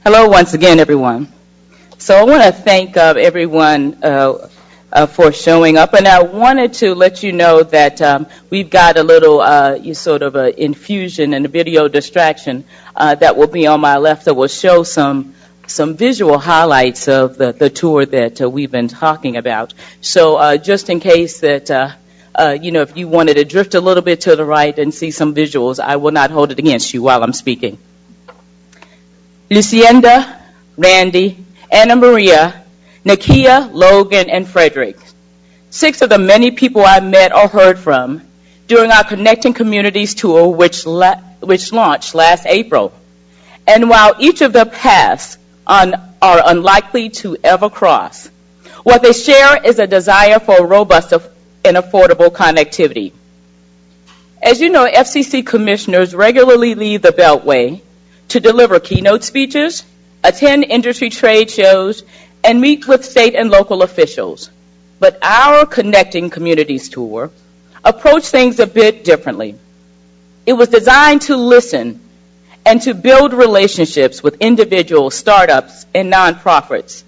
Hello once again, everyone. So I want to thank everyone for showing up, and I wanted to let you know that we've got a little sort of an infusion and a video distraction that will be on my left that will show some visual highlights of the tour that we've been talking about. So just in case that if you wanted to drift a little bit to the right and see some visuals, I will not hold it against you while I'm speaking. Lucinda, Randy, Anna Maria, Nakia, Logan, and Frederick. 6 of the many people I met or heard from during our Connecting Communities tour, which launched last April. And while each of the paths are unlikely to ever cross, what they share is a desire for robust and affordable connectivity. As you know, FCC commissioners regularly leave the Beltway to deliver keynote speeches, attend industry trade shows, and meet with state and local officials. But our Connecting Communities tour approached things a bit differently. It was designed to listen and to build relationships with individuals, startups, and nonprofits.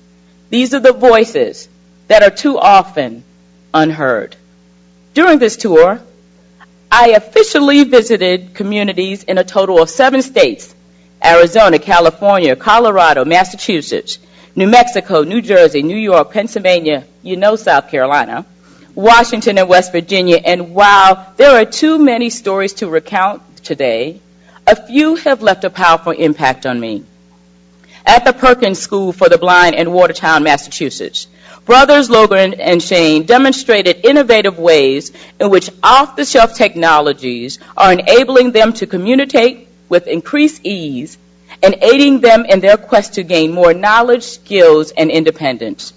These are the voices that are too often unheard. During this tour, I officially visited communities in a total of 7 states: Arizona, California, Colorado, Massachusetts, New Mexico, New Jersey, New York, Pennsylvania, South Carolina, Washington, and West Virginia. And while there are too many stories to recount today, a few have left a powerful impact on me. At the Perkins School for the Blind in Watertown, Massachusetts, brothers Logan and Shane demonstrated innovative ways in which off-the-shelf technologies are enabling them to communicate with increased ease and aiding them in their quest to gain more knowledge, skills, and independence.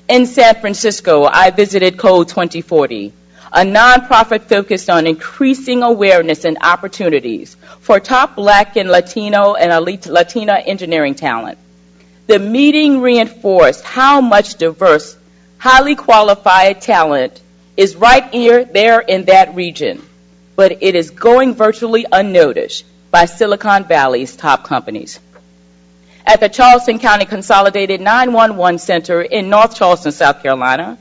In San Francisco, I visited Code 2040, a nonprofit focused on increasing awareness and opportunities for top Black and Latino and elite Latina engineering talent. The meeting reinforced how much diverse, highly qualified talent is right there in that region, but it is going virtually unnoticed by Silicon Valley's top companies. At the Charleston County Consolidated 911 Center in North Charleston, South Carolina,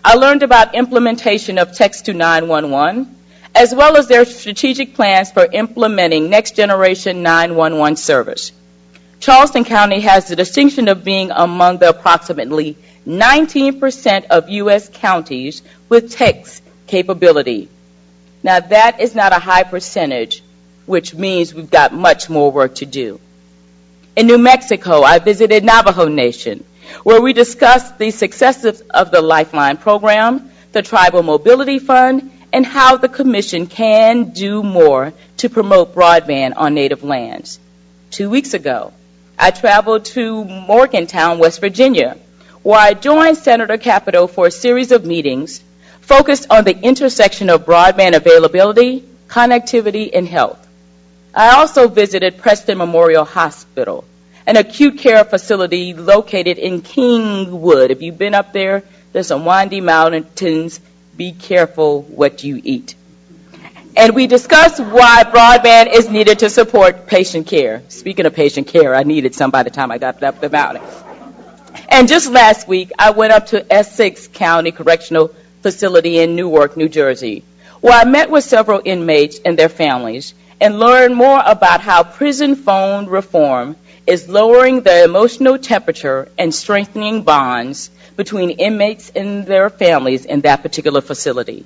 I learned about implementation of Text to 911, as well as their strategic plans for implementing next-generation 911 service. Charleston County has the distinction of being among the approximately 19% of U.S. counties with text capability. Now, that is not a high percentage, which means we've got much more work to do. In New Mexico, I visited Navajo Nation, where we discussed the successes of the Lifeline program, the Tribal Mobility Fund, and how the Commission can do more to promote broadband on native lands. 2 weeks ago, I traveled to Morgantown, West Virginia, where I joined Senator Capito for a series of meetings focused on the intersection of broadband availability, connectivity, and health. I also visited Preston Memorial Hospital, an acute care facility located in Kingwood. If you've been up there, there's some windy mountains. Be careful what you eat. And we discussed why broadband is needed to support patient care. Speaking of patient care, I needed some by the time I got up the mountain. And just last week, I went up to Essex County Correctional Facility in Newark, New Jersey, where I met with several inmates and their families and learn more about how prison phone reform is lowering the emotional temperature and strengthening bonds between inmates and their families in that particular facility.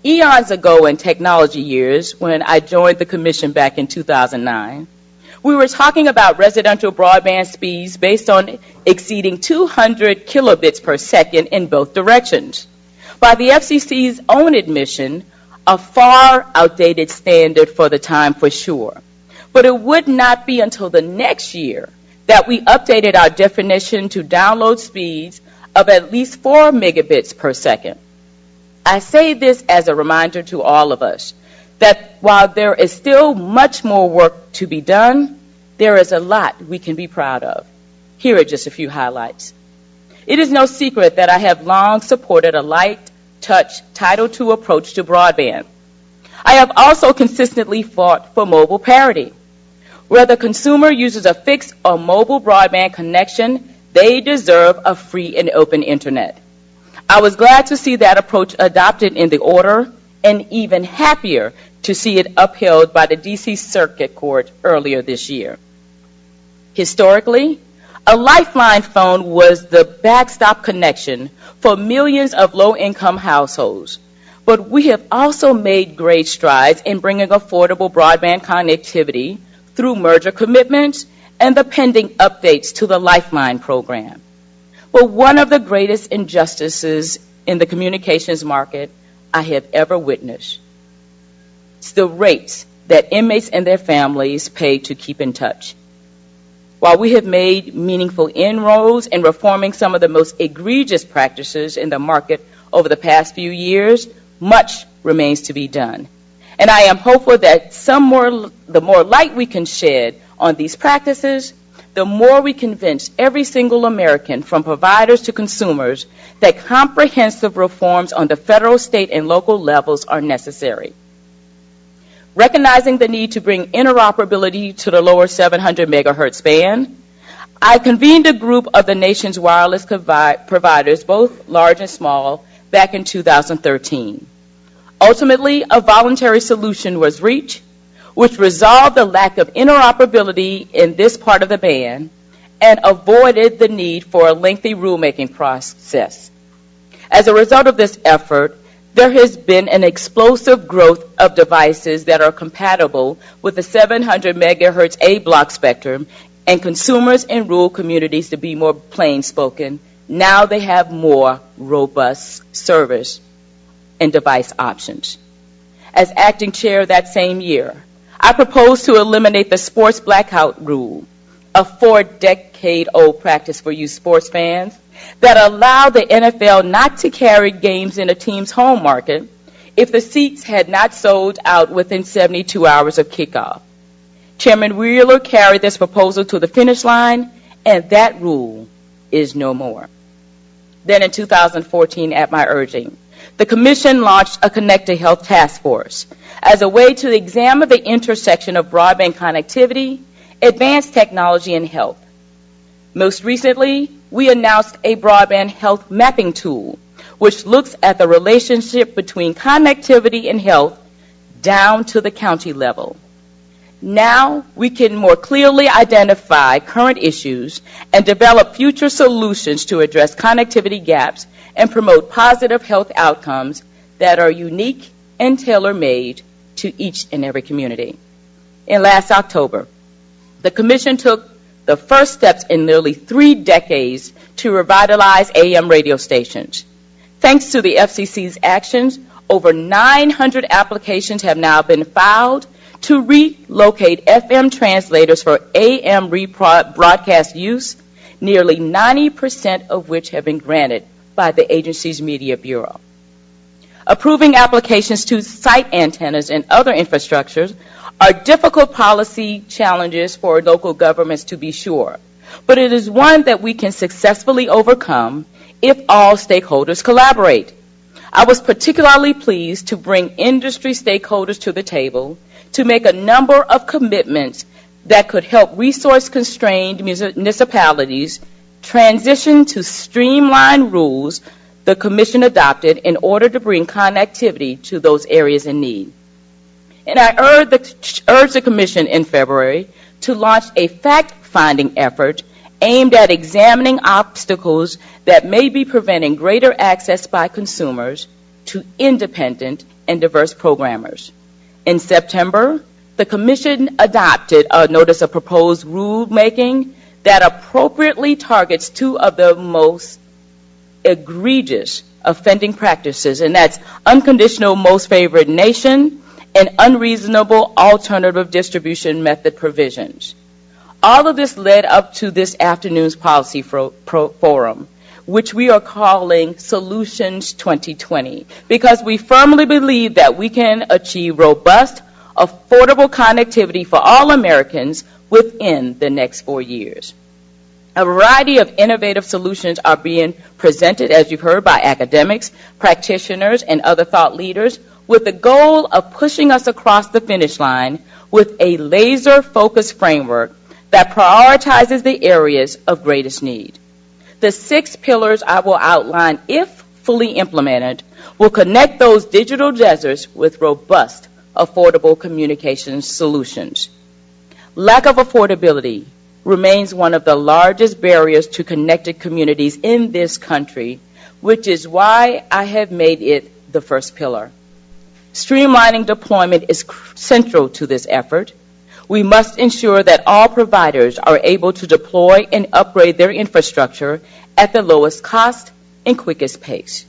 Eons ago in technology years, when I joined the Commission back in 2009, we were talking about residential broadband speeds based on exceeding 200 kilobits per second in both directions. By the FCC's own admission, a far outdated standard for the time for sure. But it would not be until the next year that we updated our definition to download speeds of at least 4 megabits per second. I say this as a reminder to all of us that while there is still much more work to be done, there is a lot we can be proud of. Here are just a few highlights. It is no secret that I have long supported a light touch Title II approach to broadband. I have also consistently fought for mobile parity. Whether a consumer uses a fixed or mobile broadband connection, they deserve a free and open internet. I was glad to see that approach adopted in the order, and even happier to see it upheld by the D.C. Circuit Court earlier this year. Historically, a Lifeline phone was the backstop connection for millions of low-income households. But we have also made great strides in bringing affordable broadband connectivity through merger commitments and the pending updates to the Lifeline program. But one of the greatest injustices in the communications market I have ever witnessed is the rates that inmates and their families pay to keep in touch. While we have made meaningful inroads in reforming some of the most egregious practices in the market over the past few years, much remains to be done. And I am hopeful that the more light we can shed on these practices, the more we convince every single American, from providers to consumers, that comprehensive reforms on the federal, state, and local levels are necessary. Recognizing the need to bring interoperability to the lower 700 megahertz band, I convened a group of the nation's wireless providers, both large and small, back in 2013. Ultimately, a voluntary solution was reached, which resolved the lack of interoperability in this part of the band and avoided the need for a lengthy rulemaking process. As a result of this effort, there has been an explosive growth of devices that are compatible with the 700 megahertz A block spectrum, and consumers in rural communities, to be more plain spoken, now they have more robust service and device options. As acting chair that same year, I proposed to eliminate the sports blackout rule, a 4-decade-old practice for you sports fans that allowed the NFL not to carry games in a team's home market if the seats had not sold out within 72 hours of kickoff. Chairman Wheeler carried this proposal to the finish line, and that rule is no more. Then in 2014, at my urging, the Commission launched a Connect to Health Task Force as a way to examine the intersection of broadband connectivity, advanced technology, and health. Most recently, we announced a broadband health mapping tool, which looks at the relationship between connectivity and health down to the county level. Now we can more clearly identify current issues and develop future solutions to address connectivity gaps and promote positive health outcomes that are unique and tailor-made to each and every community. In last October, the Commission took the first steps in nearly 3 decades to revitalize AM radio stations. Thanks to the FCC's actions, over 900 applications have now been filed to relocate FM translators for AM rebroadcast use, nearly 90% of which have been granted by the agency's Media Bureau. Approving applications to site antennas and other infrastructures are difficult policy challenges for local governments, to be sure, but it is one that we can successfully overcome if all stakeholders collaborate. I was particularly pleased to bring industry stakeholders to the table to make a number of commitments that could help resource-constrained municipalities transition to streamlined rules the Commission adopted in order to bring connectivity to those areas in need. And I urged the Commission in February to launch a fact-finding effort aimed at examining obstacles that may be preventing greater access by consumers to independent and diverse programmers. In September, the Commission adopted a notice of proposed rulemaking that appropriately targets 2 of the most egregious offending practices, and that's unconditional most favored nation and unreasonable alternative distribution method provisions. All of this led up to this afternoon's policy forum, which we are calling Solutions 2020, because we firmly believe that we can achieve robust, affordable connectivity for all Americans within the next 4 years. A variety of innovative solutions are being presented, as you've heard, by academics, practitioners, and other thought leaders, with the goal of pushing us across the finish line with a laser-focused framework that prioritizes the areas of greatest need. The 6 pillars I will outline, if fully implemented, will connect those digital deserts with robust, affordable communications solutions. Lack of affordability remains one of the largest barriers to connected communities in this country, which is why I have made it the first pillar. Streamlining deployment is central to this effort. We must ensure that all providers are able to deploy and upgrade their infrastructure at the lowest cost and quickest pace.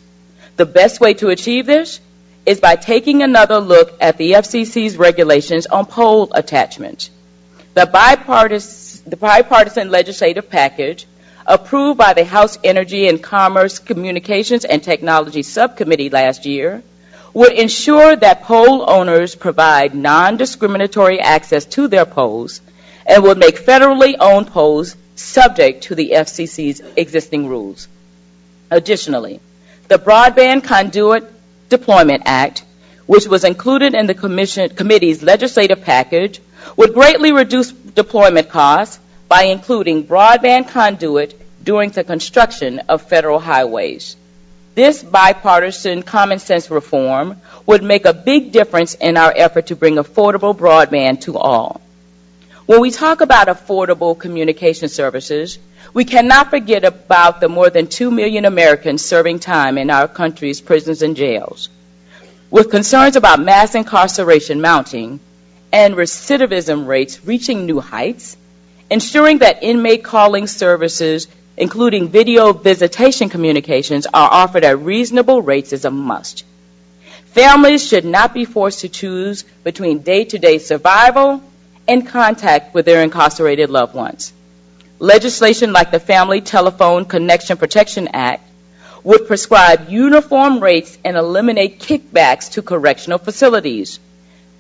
The best way to achieve this is by taking another look at the FCC's regulations on pole attachment. The bipartisan legislative package approved by the House Energy and Commerce Communications and Technology Subcommittee last year would ensure that pole owners provide non-discriminatory access to their poles and would make federally owned poles subject to the FCC's existing rules. Additionally, the Broadband Conduit Deployment Act, which was included in the committee's legislative package, would greatly reduce deployment costs by including broadband conduit during the construction of federal highways. This bipartisan common sense reform would make a big difference in our effort to bring affordable broadband to all. When we talk about affordable communication services, we cannot forget about the more than 2 million Americans serving time in our country's prisons and jails. With concerns about mass incarceration mounting and recidivism rates reaching new heights, ensuring that inmate calling services, including video visitation communications, are offered at reasonable rates is a must. Families should not be forced to choose between day-to-day survival and contact with their incarcerated loved ones. Legislation like the Family Telephone Connection Protection Act would prescribe uniform rates and eliminate kickbacks to correctional facilities.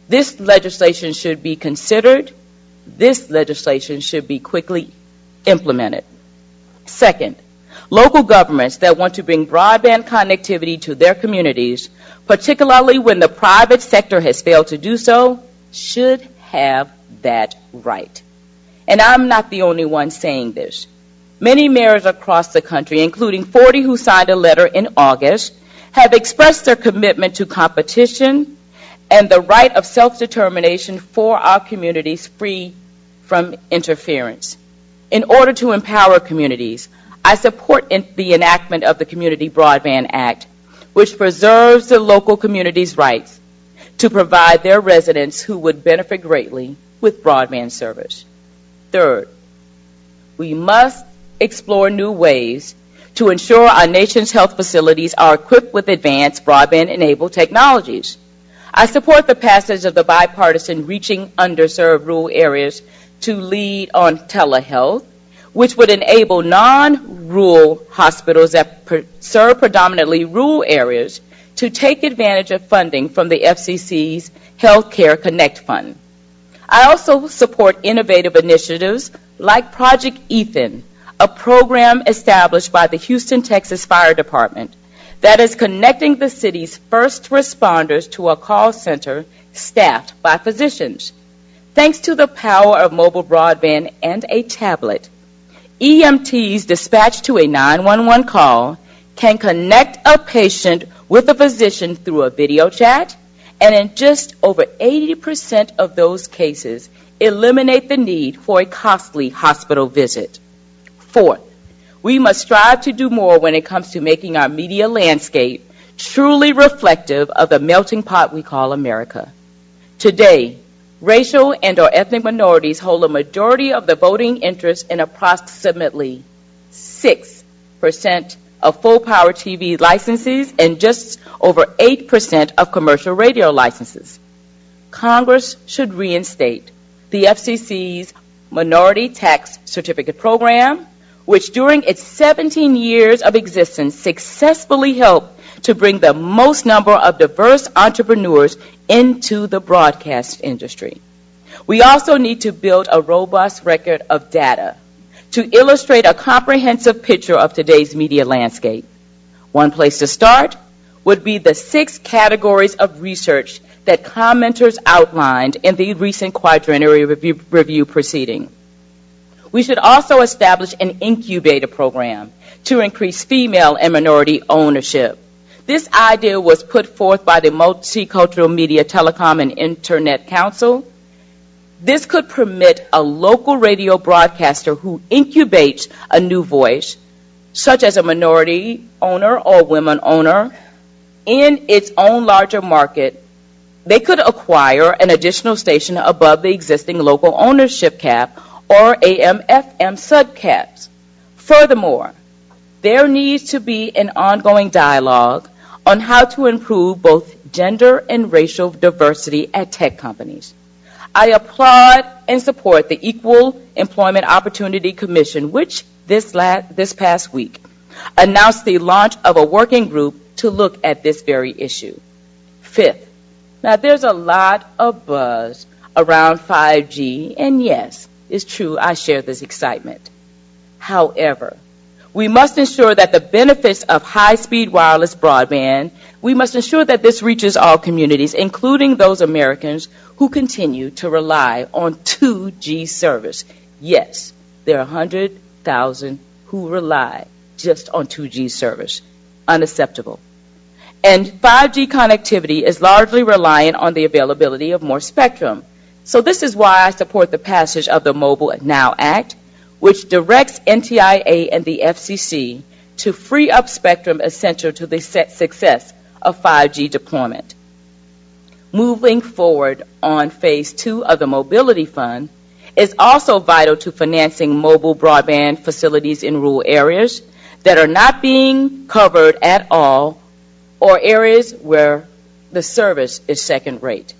This legislation should be considered. This legislation should be quickly implemented. Second, local governments that want to bring broadband connectivity to their communities, particularly when the private sector has failed to do so, should have that right. And I'm not the only one saying this. Many mayors across the country, including 40 who signed a letter in August, have expressed their commitment to competition and the right of self-determination for our communities free from interference. In order to empower communities, I support the enactment of the Community Broadband Act, which preserves the local community's rights to provide their residents who would benefit greatly with broadband service. Third, we must explore new ways to ensure our nation's health facilities are equipped with advanced broadband-enabled technologies. I support the passage of the bipartisan Reaching Underserved Rural Areas to Lead on Telehealth, which would enable non-rural hospitals that serve predominantly rural areas to take advantage of funding from the FCC's Healthcare Connect Fund. I also support innovative initiatives like Project Ethan, a program established by the Houston, Texas Fire Department that is connecting the city's first responders to a call center staffed by physicians. Thanks to the power of mobile broadband and a tablet, EMTs dispatched to a 911 call can connect a patient with a physician through a video chat, and in just over 80% of those cases, eliminate the need for a costly hospital visit. Fourth, we must strive to do more when it comes to making our media landscape truly reflective of the melting pot we call America. Today, racial and/or ethnic minorities hold a majority of the voting interest in approximately 6% of full-power TV licenses and just over 8% of commercial radio licenses. Congress should reinstate the FCC's Minority Tax Certificate Program, which during its 17 years of existence successfully helped to bring the most number of diverse entrepreneurs into the broadcast industry. We also need to build a robust record of data to illustrate a comprehensive picture of today's media landscape. One place to start would be the 6 categories of research that commenters outlined in the recent quadrennial review proceeding. We should also establish an incubator program to increase female and minority ownership. This idea was put forth by the Multicultural Media, Telecom, and Internet Council. This could permit a local radio broadcaster who incubates a new voice, such as a minority owner or women owner, in its own larger market. They could acquire an additional station above the existing local ownership cap or AM/FM subcaps. Furthermore, there needs to be an ongoing dialogue on how to improve both gender and racial diversity at tech companies. I applaud and support the Equal Employment Opportunity Commission, which this past week announced the launch of a working group to look at this very issue. Fifth, now there's a lot of buzz around 5G, and yes, it's true, I share this excitement. However, we must ensure that the benefits of high-speed wireless broadband, we must ensure that this reaches all communities, including those Americans who continue to rely on 2G service. Yes, there are 100,000 who rely just on 2G service. Unacceptable. And 5G connectivity is largely reliant on the availability of more spectrum. So this is why I support the passage of the Mobile Now Act, which directs NTIA and the FCC to free up spectrum essential to the success of 5G deployment. Moving forward on Phase 2 of the Mobility Fund is also vital to financing mobile broadband facilities in rural areas that are not being covered at all or areas where the service is second-rate.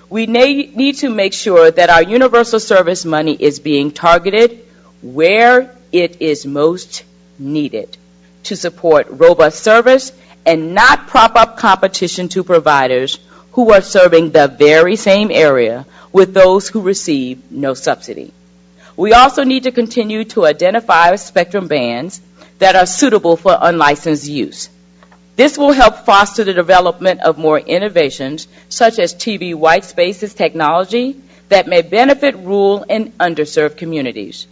We need to make sure that our universal service money is being targeted where it is most needed to support robust service and not prop up competition to providers who are serving the very same area with those who receive no subsidy. We also need to continue to identify spectrum bands that are suitable for unlicensed use. This will help foster the development of more innovations, such as TV white spaces technology, that may benefit rural and underserved communities.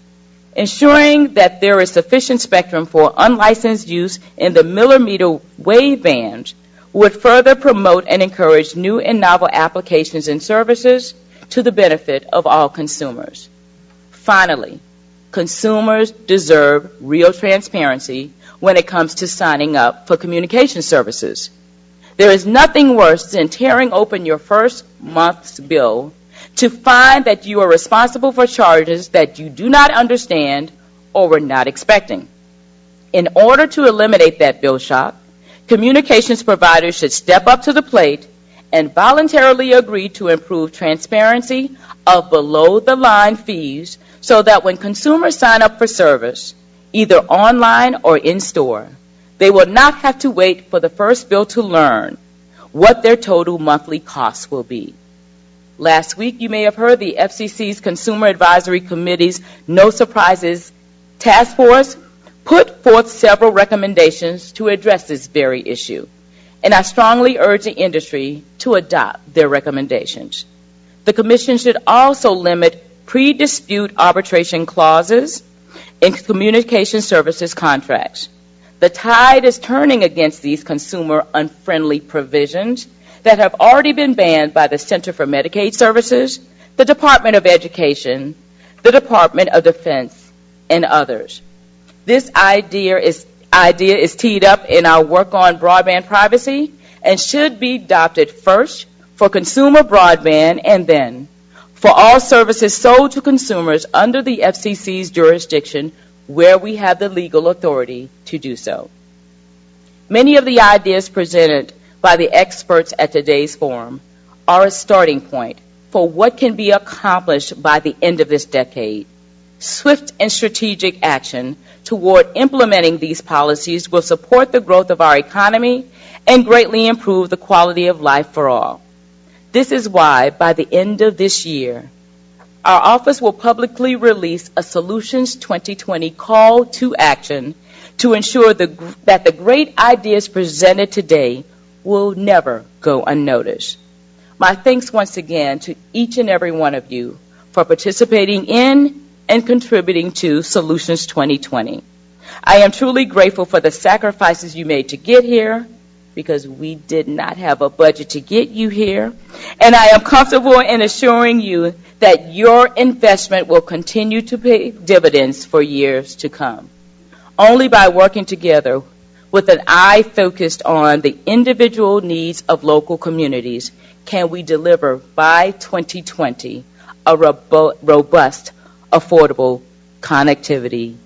Ensuring that there is sufficient spectrum for unlicensed use in the millimeter wave bands would further promote and encourage new and novel applications and services to the benefit of all consumers. Finally, consumers deserve real transparency when it comes to signing up for communication services. There is nothing worse than tearing open your first month's bill to find that you are responsible for charges that you do not understand or were not expecting. In order to eliminate that bill shock, communications providers should step up to the plate and voluntarily agree to improve transparency of below-the-line fees so that when consumers sign up for service, either online or in-store, they will not have to wait for the first bill to learn what their total monthly costs will be. Last week, you may have heard the FCC's Consumer Advisory Committee's No Surprises Task Force put forth several recommendations to address this very issue, and I strongly urge the industry to adopt their recommendations. The Commission should also limit pre-dispute arbitration clauses in communication services contracts. The tide is turning against these consumer-unfriendly provisions that have already been banned by the Center for Medicaid Services, the Department of Education, the Department of Defense, and others. This idea is teed up in our work on broadband privacy and should be adopted first for consumer broadband and then for all services sold to consumers under the FCC's jurisdiction where we have the legal authority to do so. Many of the ideas presented by the experts at today's forum are a starting point for what can be accomplished by the end of this decade. Swift and strategic action toward implementing these policies will support the growth of our economy and greatly improve the quality of life for all. This is why, by the end of this year, our office will publicly release a Solutions 2020 call to action to ensure that the great ideas presented today will never go unnoticed. My thanks once again to each and every one of you for participating in and contributing to Solutions 2020. I am truly grateful for the sacrifices you made to get here, because we did not have a budget to get you here. And I am comfortable in assuring you that your investment will continue to pay dividends for years to come. Only by working together with an eye focused on the individual needs of local communities can we deliver by 2020 a robust, affordable connectivity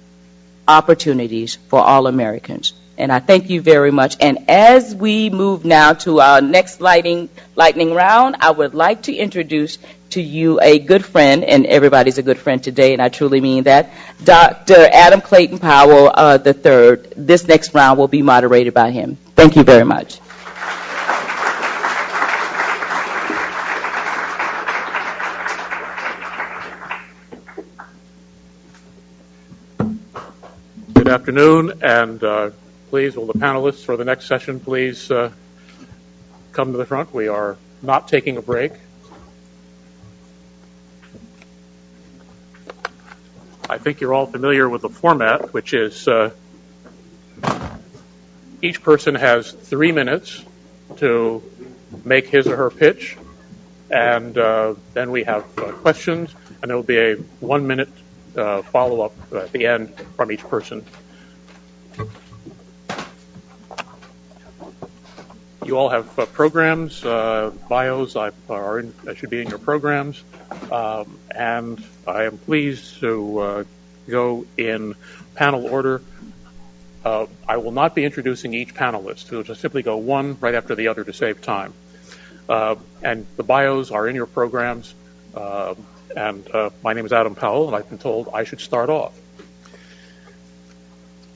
opportunities for all Americans. And I thank you very much. And as we move now to our next lightning round, I would like to introduce to you a good friend, and everybody's a good friend today, and I truly mean that, Dr. Adam Clayton Powell III. This next round will be moderated by him. Thank you very much. Good afternoon, and please, will the panelists for the next session please come to the front? We are not taking a break. I think you're all familiar with the format, which is each person has 3 minutes to make his or her pitch, and then we have questions, and there will be a 1-minute follow-up at the end from each person. You all have programs, bios should be in your programs, and I am pleased to go in panel order. I will not be introducing each panelist. We'll just simply go one right after the other to save time. And the bios are in your programs. And my name is Adam Powell, and I've been told I should start off.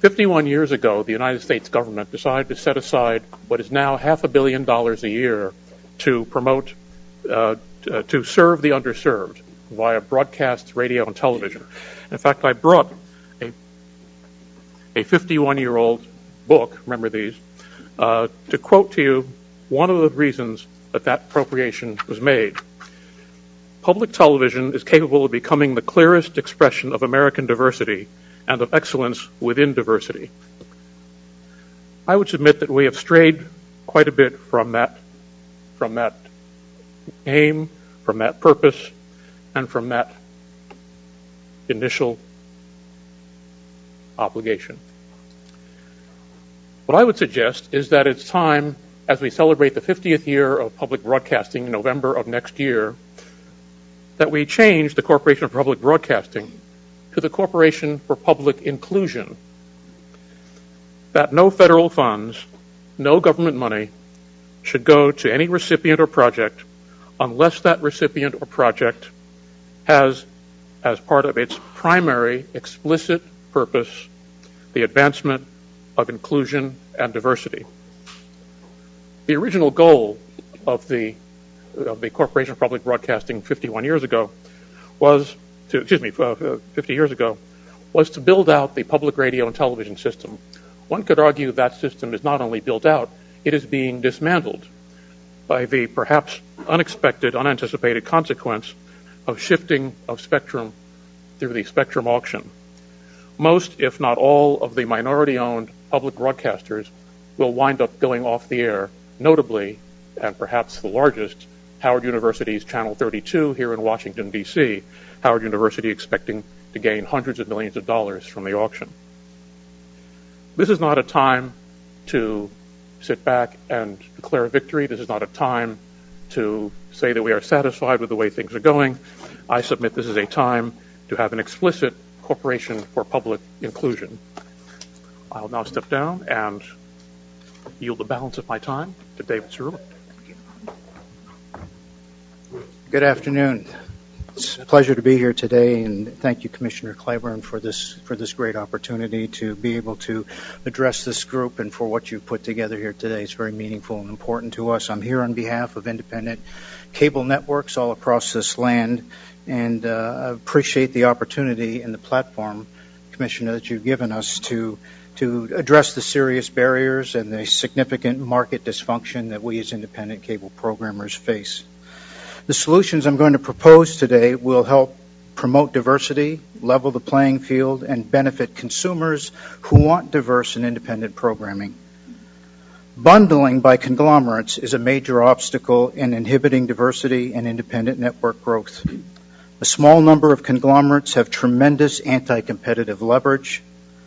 51 years ago, the United States government decided to set aside what is now $500 million a year to promote, to serve the underserved via broadcast, radio, and television. In fact, I brought a 51-year-old book, remember these, to quote to you one of the reasons that appropriation was made. Public television is capable of becoming the clearest expression of American diversity and of excellence within diversity. I would submit that we have strayed quite a bit from that aim, from that purpose, and from that initial obligation. What I would suggest is that it's time, as we celebrate the 50th year of public broadcasting in November of next year, that we change the Corporation for Public Broadcasting to the Corporation for Public Inclusion. That no federal funds, no government money should go to any recipient or project unless that recipient or project has, as part of its primary explicit purpose, the advancement of inclusion and diversity. The original goal of the Corporation for Public Broadcasting 50 years ago was to build out the public radio and television system. One could argue that system is not only built out, it is being dismantled by the perhaps unexpected, unanticipated consequence of shifting of spectrum through the spectrum auction. Most, if not all, of the minority-owned public broadcasters will wind up going off the air, notably, and perhaps the largest, Howard University's Channel 32 here in Washington, D.C., Howard University expecting to gain hundreds of millions of dollars from the auction. This is not a time to sit back and declare victory. This is not a time to say that we are satisfied with the way things are going. I submit this is a time to have an explicit Corporation for Public Inclusion. I'll now step down and yield the balance of my time to David Cerulli. Good afternoon. It's a pleasure to be here today, and thank you, Commissioner Claiborne, for this great opportunity to be able to address this group and for what you've put together here today. It's very meaningful and important to us. I'm here on behalf of independent cable networks all across this land, and I appreciate the opportunity and the platform, Commissioner, that you've given us to to address the serious barriers and the significant market dysfunction that we as independent cable programmers face. The solutions I'm going to propose today will help promote diversity, level the playing field, and benefit consumers who want diverse and independent programming. Bundling by conglomerates is a major obstacle in inhibiting diversity and independent network growth. A small number of conglomerates have tremendous anti-competitive leverage.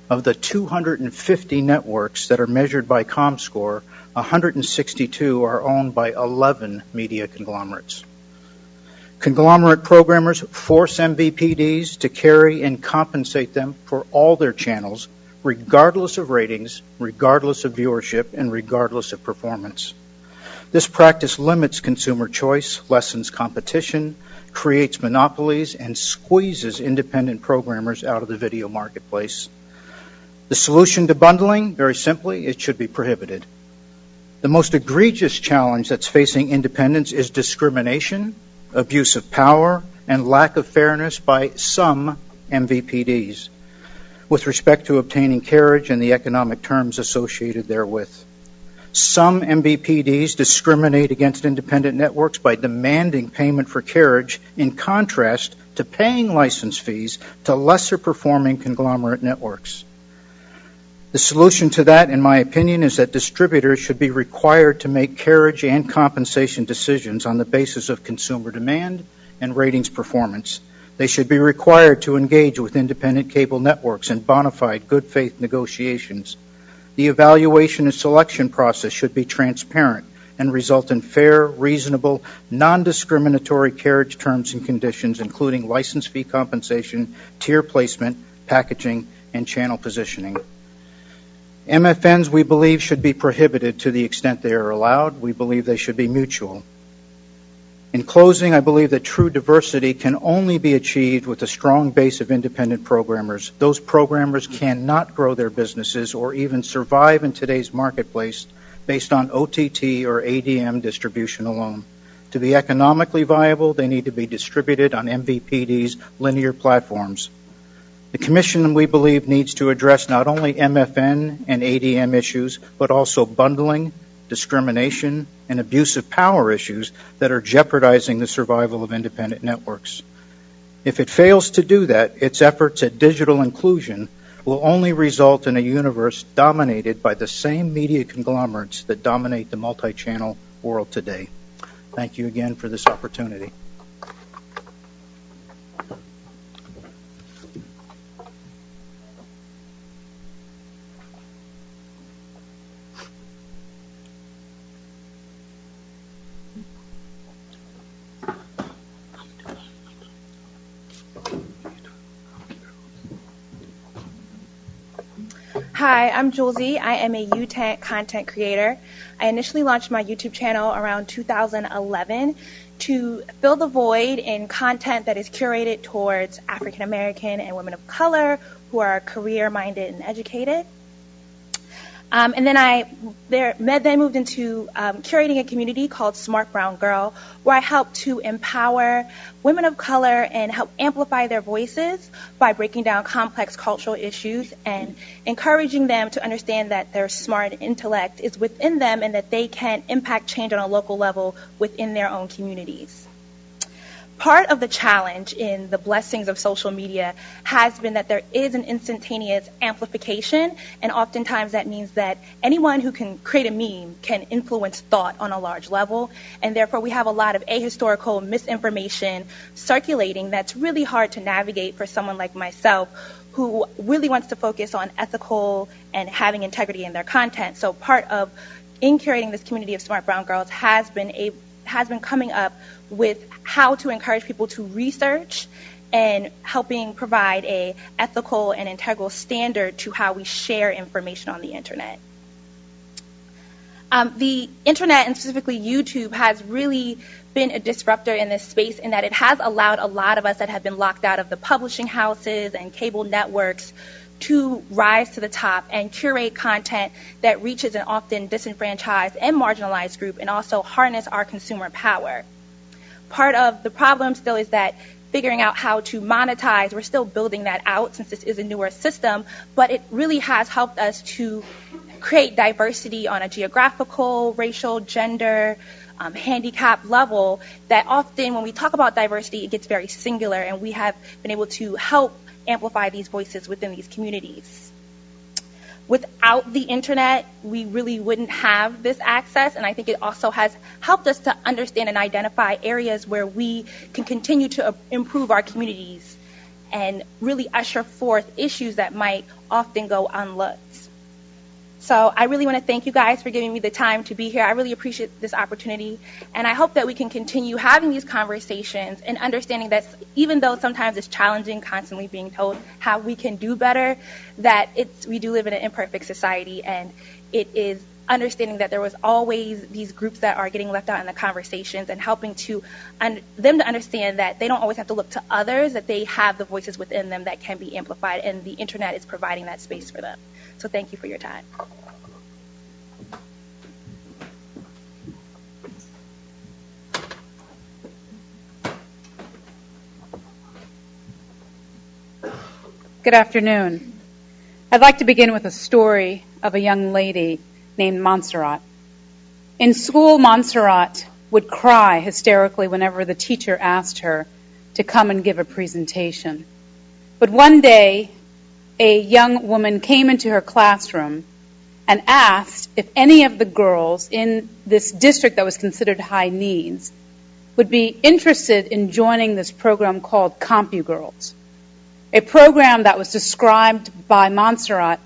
Of the 250 networks that are measured by ComScore, 162 are owned by 11 media conglomerates. Conglomerate programmers force MVPDs to carry and compensate them for all their channels, regardless of ratings, regardless of viewership, and regardless of performance. This practice limits consumer choice, lessens competition, creates monopolies, and squeezes independent programmers out of the video marketplace. The solution to bundling, very simply, it should be prohibited. The most egregious challenge that's facing independents is discrimination, abuse of power, and lack of fairness by some MVPDs with respect to obtaining carriage and the economic terms associated therewith. Some MVPDs discriminate against independent networks by demanding payment for carriage in contrast to paying license fees to lesser performing conglomerate networks. The solution to that, in my opinion, is that distributors should be required to make carriage and compensation decisions on the basis of consumer demand and ratings performance. They should be required to engage with independent cable networks in bona fide good faith negotiations. The evaluation and selection process should be transparent and result in fair, reasonable, non-discriminatory carriage terms and conditions, including license fee compensation, tier placement, packaging, and channel positioning. MFNs, we believe, should be prohibited to the extent they are allowed. We believe they should be mutual. In closing, I believe that true diversity can only be achieved with a strong base of independent programmers. Those programmers cannot grow their businesses or even survive in today's marketplace based on OTT or ADM distribution alone. To be economically viable, they need to be distributed on MVPD's linear platforms. The Commission, we believe, needs to address not only MFN and ADM issues, but also bundling, discrimination, and abuse of power issues that are jeopardizing the survival of independent networks. If it fails to do that, its efforts at digital inclusion will only result in a universe dominated by the same media conglomerates that dominate the multi-channel world today. Thank you again for this opportunity. Hi, I'm Julesy. I am a UTANT content creator. I initially launched my YouTube channel around 2011 to fill the void in content that is curated towards African American and women of color who are career-minded and educated. And then I moved into curating a community called Smart Brown Girl, where I help to empower women of color and help amplify their voices by breaking down complex cultural issues and encouraging them to understand that their smart intellect is within them and that they can impact change on a local level within their own communities. Part of the challenge in the blessings of social media has been that there is an instantaneous amplification, and oftentimes that means that anyone who can create a meme can influence thought on a large level, and therefore we have a lot of ahistorical misinformation circulating that's really hard to navigate for someone like myself who really wants to focus on ethical and having integrity in their content. So part of in curating this community of Smart Brown Girls has been coming up with how to encourage people to research and helping provide a ethical and integral standard to how we share information on the internet. The internet, and specifically YouTube, has really been a disruptor in this space in that it has allowed a lot of us that have been locked out of the publishing houses and cable networks to rise to the top and curate content that reaches an often disenfranchised and marginalized group and also harness our consumer power. Part of the problem still is that figuring out how to monetize. We're still building that out since this is a newer system, but it really has helped us to create diversity on a geographical, racial, gender, handicap level, that often when we talk about diversity, it gets very singular, and we have been able to help amplify these voices within these communities. Without the internet, we really wouldn't have this access, and I think it also has helped us to understand and identify areas where we can continue to improve our communities and really usher forth issues that might often go unlooked. So I really want to thank you guys for giving me the time to be here. I really appreciate this opportunity, and I hope that we can continue having these conversations and understanding that even though sometimes it's challenging constantly being told how we can do better, that we do live in an imperfect society, and it is understanding that there was always these groups that are getting left out in the conversations, and helping them to understand that they don't always have to look to others, that they have the voices within them that can be amplified, and the internet is providing that space for them. So thank you for your time. Good afternoon. I'd like to begin with a story of a young lady named Montserrat. In school, Montserrat would cry hysterically whenever the teacher asked her to come and give a presentation. But one day, a young woman came into her classroom and asked if any of the girls in this district that was considered high needs would be interested in joining this program called CompuGirls, a program that was described by Montserrat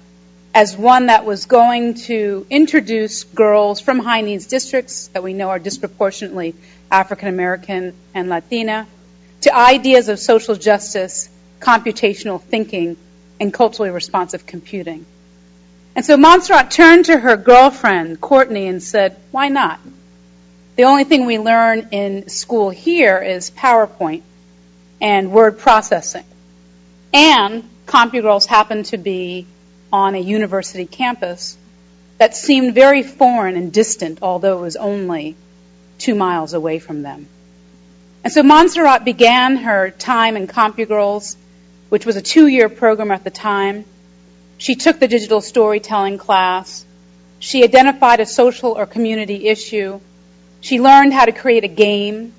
as one that was going to introduce girls from high needs districts that we know are disproportionately African American and Latina to ideas of social justice, computational thinking, and culturally responsive computing. And so Montserrat turned to her girlfriend, Courtney, and said, why not? The only thing we learn in school here is PowerPoint and word processing. And CompuGirls happened to be on a university campus that seemed very foreign and distant, although it was only 2 miles away from them. And so Montserrat began her time in CompuGirls, which was a 2-year program at the time. She took the digital storytelling class. She identified a social or community issue. She learned how to create a game.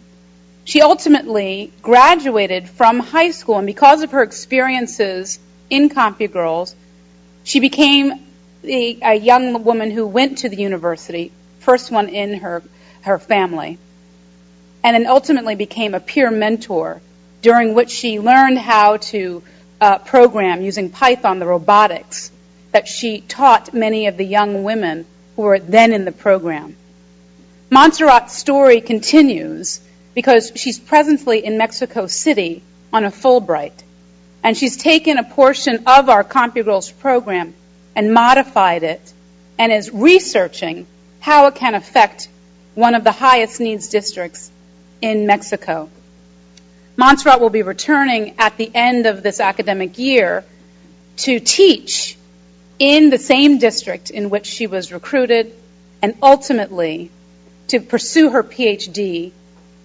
She ultimately graduated from high school, and because of her experiences in CompuGirls, she became a young woman who went to the university, first one in her family, and then ultimately became a peer mentor, during which she learned how to program using Python, the robotics, that she taught many of the young women who were then in the program. Montserrat's story continues because she's presently in Mexico City on a Fulbright, and she's taken a portion of our CompuGirls program and modified it and is researching how it can affect one of the highest needs districts in Mexico. Montserrat will be returning at the end of this academic year to teach in the same district in which she was recruited, and ultimately to pursue her PhD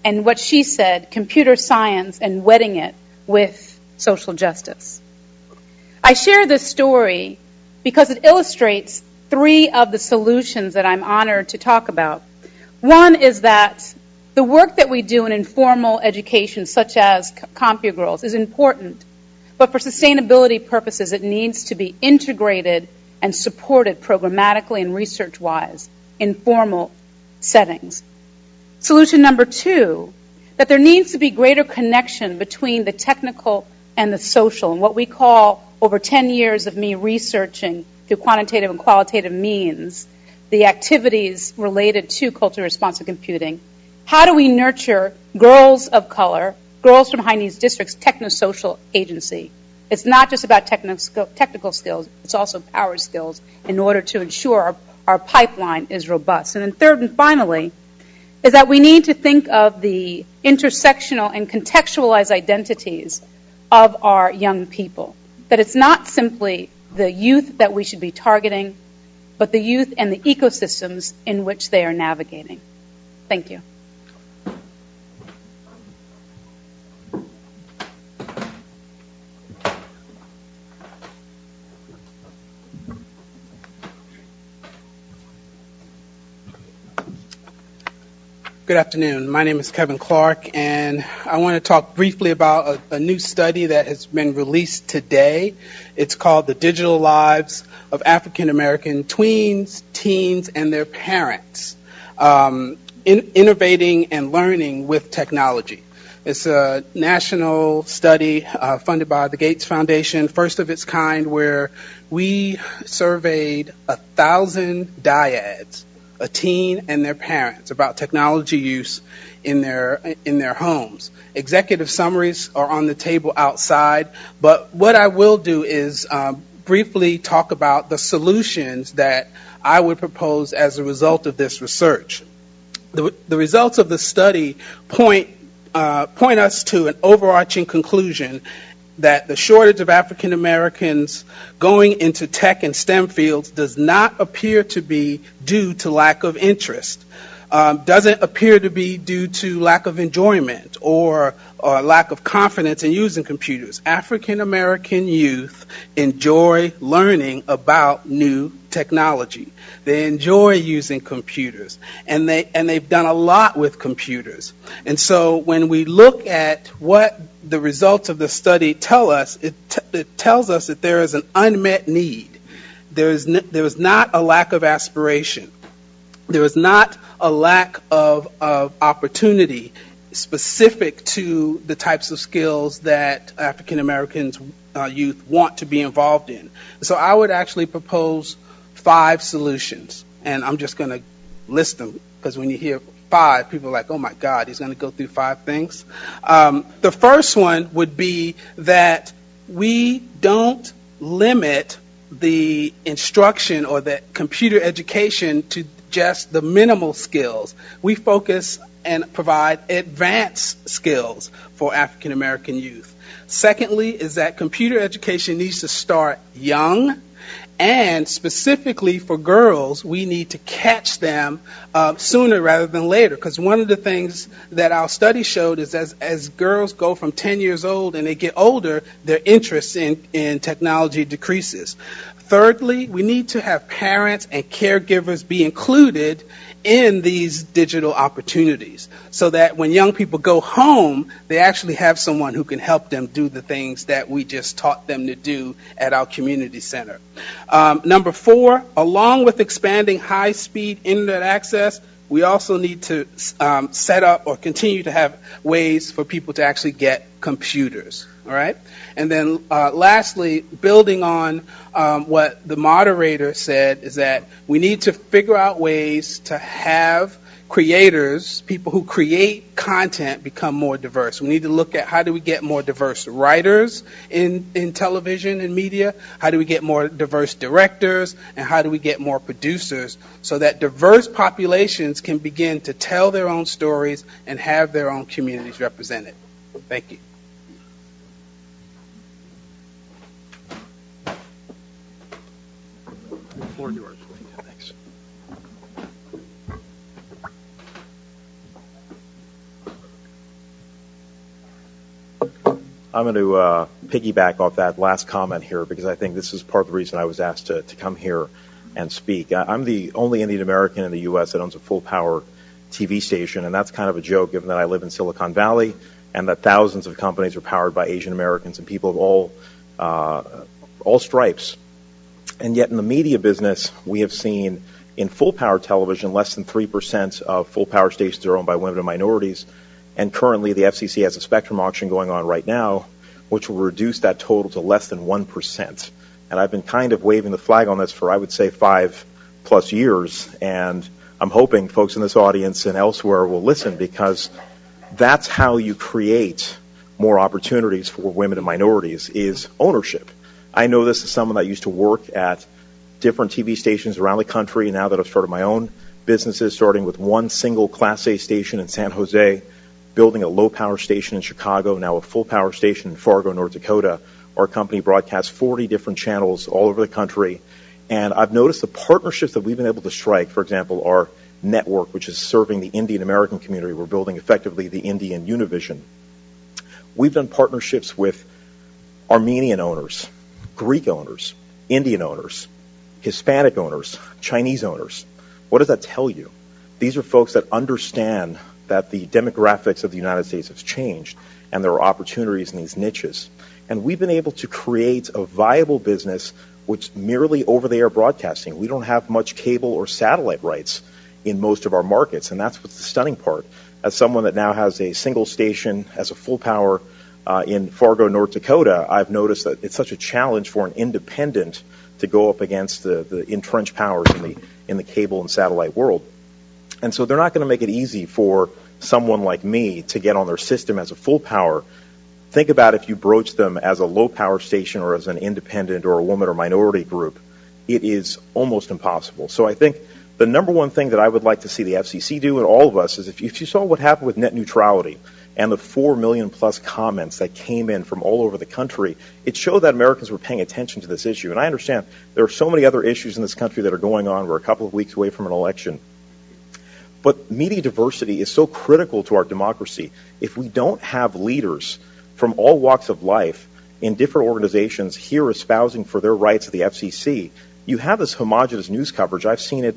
and what she said, computer science, and wedding it with social justice. I share this story because it illustrates 3 of the solutions that I'm honored to talk about. One is that the work that we do in informal education, such as CompuGirls, is important, but for sustainability purposes, it needs to be integrated and supported programmatically and research-wise in formal settings. Solution number 2, that there needs to be greater connection between the technical and the social, and what we call, over 10 years of me researching through quantitative and qualitative means, the activities related to culturally responsive computing. How do we nurture girls of color, girls from high needs districts, technosocial agency? It's not just about technical skills, it's also power skills in order to ensure our pipeline is robust. And then third and finally, is that we need to think of the intersectional and contextualized identities of our young people. That it's not simply the youth that we should be targeting, but the youth and the ecosystems in which they are navigating. Thank you. Good afternoon. My name is Kevin Clark, and I want to talk briefly about a new study that has been released today. It's called The Digital Lives of African American Tweens, Teens, and Their Parents, Innovating and Learning with Technology. It's a national study funded by the Gates Foundation, first of its kind, where we surveyed 1,000 dyads, a teen and their parents, about technology use in their homes. Executive summaries are on the table outside, but what I will do is briefly talk about the solutions that I would propose as a result of this research. The results of the study point us to an overarching conclusion that the shortage of African Americans going into tech and STEM fields does not appear to be due to lack of interest, doesn't appear to be due to lack of enjoyment or lack of confidence in using computers. African American youth enjoy learning about new technology. They enjoy using computers, and they've done a lot with computers. And so when we look at what the results of the study tell us, it tells us that there is an unmet need. There is not a lack of aspiration. There is not a lack of opportunity specific to the types of skills that African Americans youth want to be involved in. So I would actually propose 5 solutions, and I'm just going to list them, because when you hear 5, people are like, oh my God, he's going to go through 5 things. The first one would be that we don't limit the instruction or the computer education to just the minimal skills. We focus and provide advanced skills for African American youth. Secondly is that computer education needs to start young, and specifically for girls, we need to catch them sooner rather than later, because one of the things that our study showed is as girls go from 10 years old and they get older, their interest in technology decreases. Thirdly, we need to have parents and caregivers be included in these digital opportunities so that when young people go home, they actually have someone who can help them do the things that we just taught them to do at our community center. Number 4, along with expanding high-speed internet access, we also need to set up or continue to have ways for people to actually get computers. All right? And then lastly, building on what the moderator said, is that we need to figure out ways to have creators, people who create content, become more diverse. We need to look at how do we get more diverse writers in television and media, how do we get more diverse directors, and how do we get more producers so that diverse populations can begin to tell their own stories and have their own communities represented. Thank you. The floor is yours. Thanks. I'm going to piggyback off that last comment here, because I think this is part of the reason I was asked to come here and speak. I'm the only Indian American in the U.S. that owns a full-power TV station, and that's kind of a joke given that I live in Silicon Valley and that thousands of companies are powered by Asian Americans and people of all stripes. And yet in the media business, we have seen in full-power television, less than 3% of full-power stations are owned by women and minorities. And currently, the FCC has a spectrum auction going on right now, which will reduce that total to less than 1%. And I've been kind of waving the flag on this for, I would say, 5+ years. And I'm hoping folks in this audience and elsewhere will listen, because that's how you create more opportunities for women and minorities, is ownership. I know this as someone that used to work at different TV stations around the country, now that I've started my own businesses, starting with one single Class A station in San Jose, building a low-power station in Chicago, now a full-power station in Fargo, North Dakota. Our company broadcasts 40 different channels all over the country. And I've noticed the partnerships that we've been able to strike, for example, our network, which is serving the Indian American community. We're building effectively the Indian Univision. We've done partnerships with Armenian owners, Greek owners, Indian owners, Hispanic owners, Chinese owners. What does that tell you? These are folks that understand that the demographics of the United States have changed, and there are opportunities in these niches. And we've been able to create a viable business which merely over-the-air broadcasting. We don't have much cable or satellite rights in most of our markets, and that's what's the stunning part. As someone that now has a single station as a full power in Fargo, North Dakota, I've noticed that it's such a challenge for an independent to go up against the entrenched powers in the cable and satellite world. And so they're not going to make it easy for someone like me to get on their system as a full power. Think about if you broach them as a low power station or as an independent or a woman or minority group. It is almost impossible. So I think the number one thing that I would like to see the FCC do, and all of us, is if you saw what happened with net neutrality and the 4 million plus comments that came in from all over the country, it showed that Americans were paying attention to this issue. And I understand there are so many other issues in this country that are going on. We're a couple of weeks away from an election. But media diversity is so critical to our democracy. If we don't have leaders from all walks of life in different organizations here espousing for their rights at the FCC, you have this homogenous news coverage. I've seen it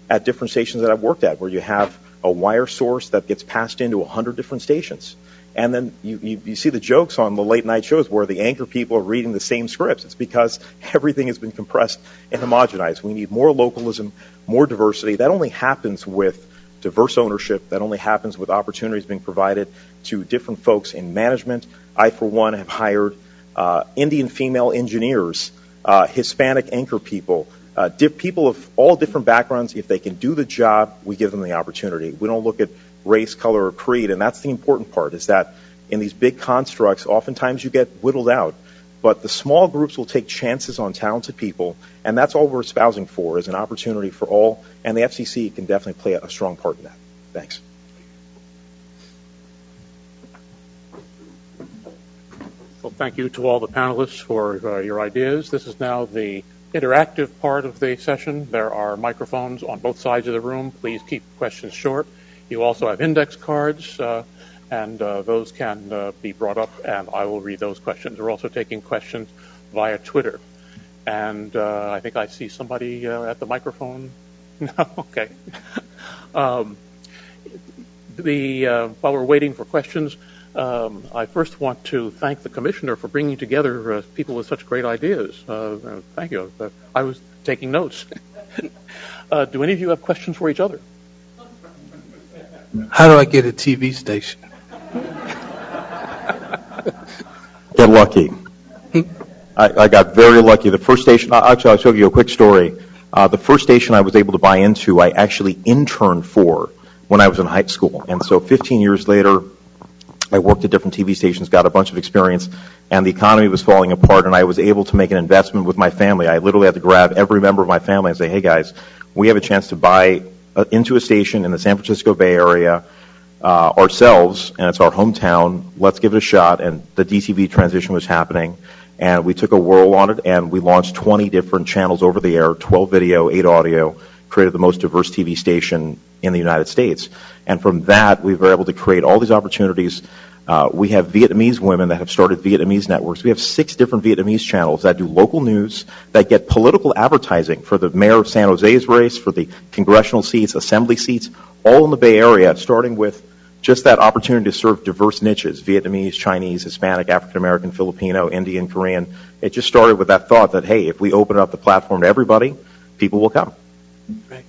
at different stations that I've worked at, where you have a wire source that gets passed into 100 different stations. And then you see the jokes on the late night shows where the anchor people are reading the same scripts. It's because everything has been compressed and homogenized. We need more localism, more diversity. That only happens with diverse ownership. That only happens with opportunities being provided to different folks in management. I, for one, have hired Indian female engineers, Hispanic anchor people, people of all different backgrounds. If they can do the job, we give them the opportunity. We don't look at race, color, or creed, and that's the important part, is that in these big constructs, oftentimes you get whittled out. But the small groups will take chances on talented people, and that's all we're espousing for, is an opportunity for all, and the FCC can definitely play a strong part in that. Thanks. Well, thank you to all the panelists for your ideas. This is now the interactive part of the session. There are microphones on both sides of the room. Please keep questions short. You also have index cards, and those can be brought up, and I will read those questions. We're also taking questions via Twitter. And I think I see somebody at the microphone. No? Okay. While we're waiting for questions, I first want to thank the Commissioner for bringing together people with such great ideas. Thank you. I was taking notes. Do any of you have questions for each other? How do I get a TV station? Get lucky. I got very lucky. The first station, actually, I'll show you a quick story. The first station I was able to buy into, I actually interned for when I was in high school. And so 15 years later, I worked at different TV stations, got a bunch of experience, and the economy was falling apart, and I was able to make an investment with my family. I literally had to grab every member of my family and say, hey, guys, we have a chance to buy into a station in the San Francisco Bay Area ourselves, and it's our hometown. Let's give it a shot. And the DTV transition was happening, and we took a whirl on it, and we launched 20 different channels over the air, 12 video, 8 audio, created the most diverse TV station in the United States. And from that, we were able to create all these opportunities. We have Vietnamese women that have started Vietnamese networks. We have 6 different Vietnamese channels that do local news, that get political advertising for the mayor of San Jose's race, for the congressional seats, assembly seats, all in the Bay Area, starting with just that opportunity to serve diverse niches, Vietnamese, Chinese, Hispanic, African-American, Filipino, Indian, Korean. It just started with that thought that, hey, if we open up the platform to everybody, people will come. Right.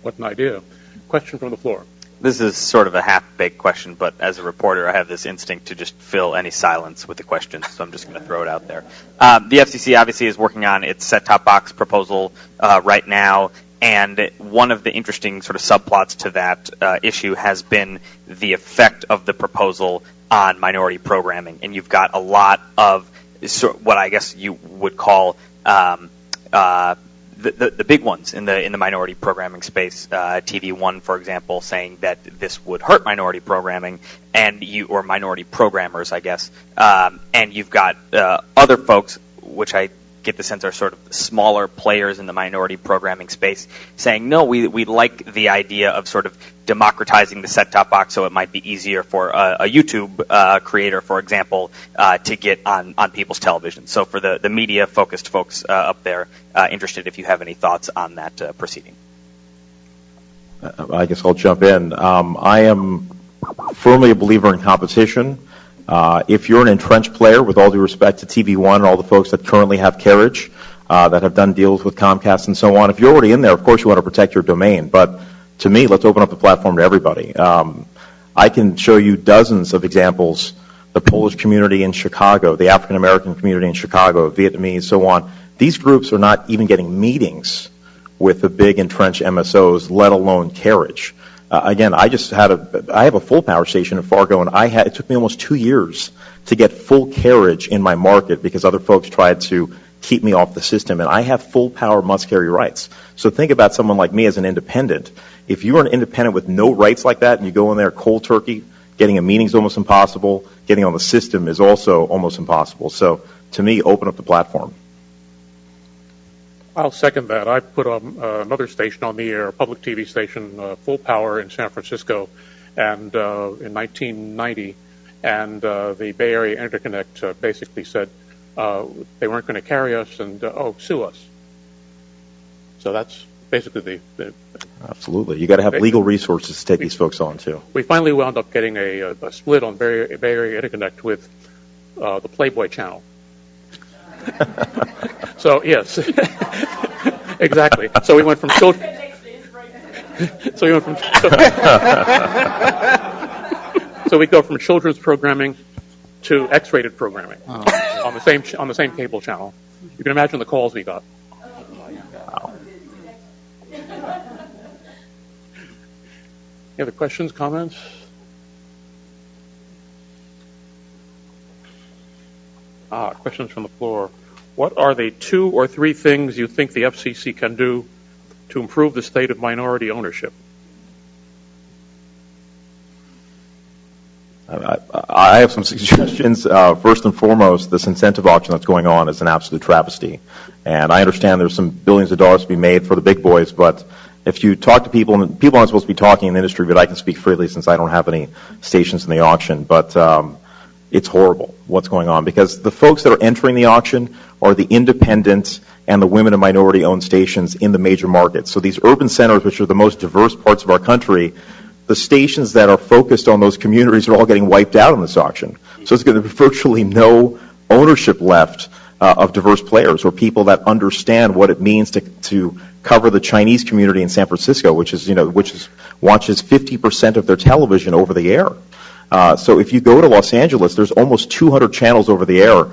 What an idea. Question from the floor. This is sort of a half-baked question, but as a reporter, I have this instinct to just fill any silence with a question, so I'm just going to throw it out there. The FCC obviously is working on its set-top box proposal right now, and one of the interesting sort of subplots to that issue has been the effect of the proposal on minority programming. And you've got a lot of what I guess you would call the big ones in the minority programming space, TV One, for example, saying that this would hurt minority programming or minority programmers, I guess. And you've got other folks, which I get the sense are sort of smaller players in the minority programming space, saying, no, we like the idea of sort of democratizing the set-top box so it might be easier for a YouTube creator, for example, to get on people's television. So for the media-focused folks up there, interested if you have any thoughts on that proceeding. I guess I'll jump in. I am firmly a believer in competition. If you're an entrenched player, with all due respect to TV1 and all the folks that currently have carriage, that have done deals with Comcast and so on, if you're already in there, of course you want to protect your domain. But to me, let's open up the platform to everybody. I can show you dozens of examples. The Polish community in Chicago, the African American community in Chicago, Vietnamese, so on. These groups are not even getting meetings with the big entrenched MSOs, let alone carriage. Again, I have a full power station in Fargo, and it took me almost 2 years to get full carriage in my market because other folks tried to keep me off the system, and I have full power must carry rights. So think about someone like me as an independent. If you're an independent with no rights like that and you go in there cold turkey, getting a meeting is almost impossible. Getting on the system is also almost impossible. So to me, open up the platform. I'll second that. I put another station on the air, a public TV station, full power in San Francisco, and in 1990, and the Bay Area Interconnect basically said they weren't going to carry us and sue us. So that's basically the Absolutely. You got to have legal resources to take these folks on too. We finally wound up getting a split on Bay Area Interconnect with the Playboy channel. So yes, exactly. So we went from children. So we go from children's programming to X-rated programming on the same cable channel. You can imagine the calls we got. Any other questions, comments? Questions from the floor. What are the 2 or 3 things you think the FCC can do to improve the state of minority ownership? I have some suggestions. First and foremost, this incentive auction that's going on is an absolute travesty. And I understand there's some billions of dollars to be made for the big boys, but if you talk to people, and people aren't supposed to be talking in the industry, but I can speak freely since I don't have any stations in the auction, but it's horrible what's going on because the folks that are entering the auction are the independent and the women and minority-owned stations in the major markets. So these urban centers, which are the most diverse parts of our country, the stations that are focused on those communities are all getting wiped out in this auction. So there's going to be virtually no ownership left of diverse players or people that understand what it means to cover the Chinese community in San Francisco, which watches 50% of their television over the air. So if you go to Los Angeles, there's almost 200 channels over the air,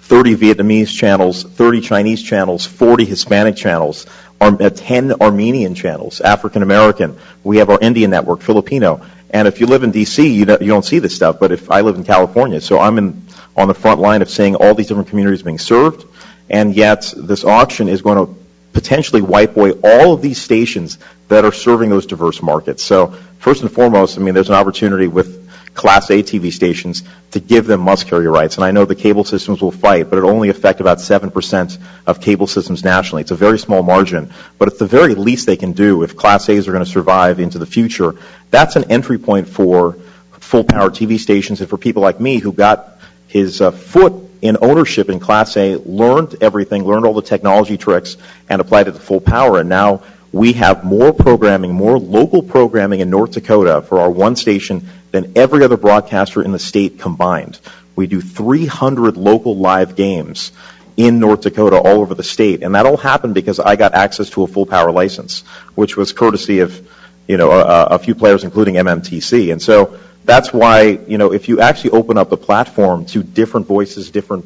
30 Vietnamese channels, 30 Chinese channels, 40 Hispanic channels, 10 Armenian channels, African American. We have our Indian network, Filipino. And if you live in D.C., you don't see this stuff. But if I live in California, so I'm on the front line of seeing all these different communities being served. And yet this auction is going to potentially wipe away all of these stations that are serving those diverse markets. So first and foremost, there's an opportunity with Class A TV stations to give them must-carry rights. And I know the cable systems will fight, but it'll only affect about 7% of cable systems nationally. It's a very small margin, but it's the very least they can do if Class A's are going to survive into the future. That's an entry point for full-power TV stations and for people like me who got his foot in ownership in Class A, learned everything, learned all the technology tricks, and applied it to full power. And now we have more programming, more local programming in North Dakota for our one station than every other broadcaster in the state combined. We do 300 local live games in North Dakota all over the state, and that all happened because I got access to a full power license, which was courtesy of a few players, including MMTC. And so that's why if you actually open up the platform to different voices, different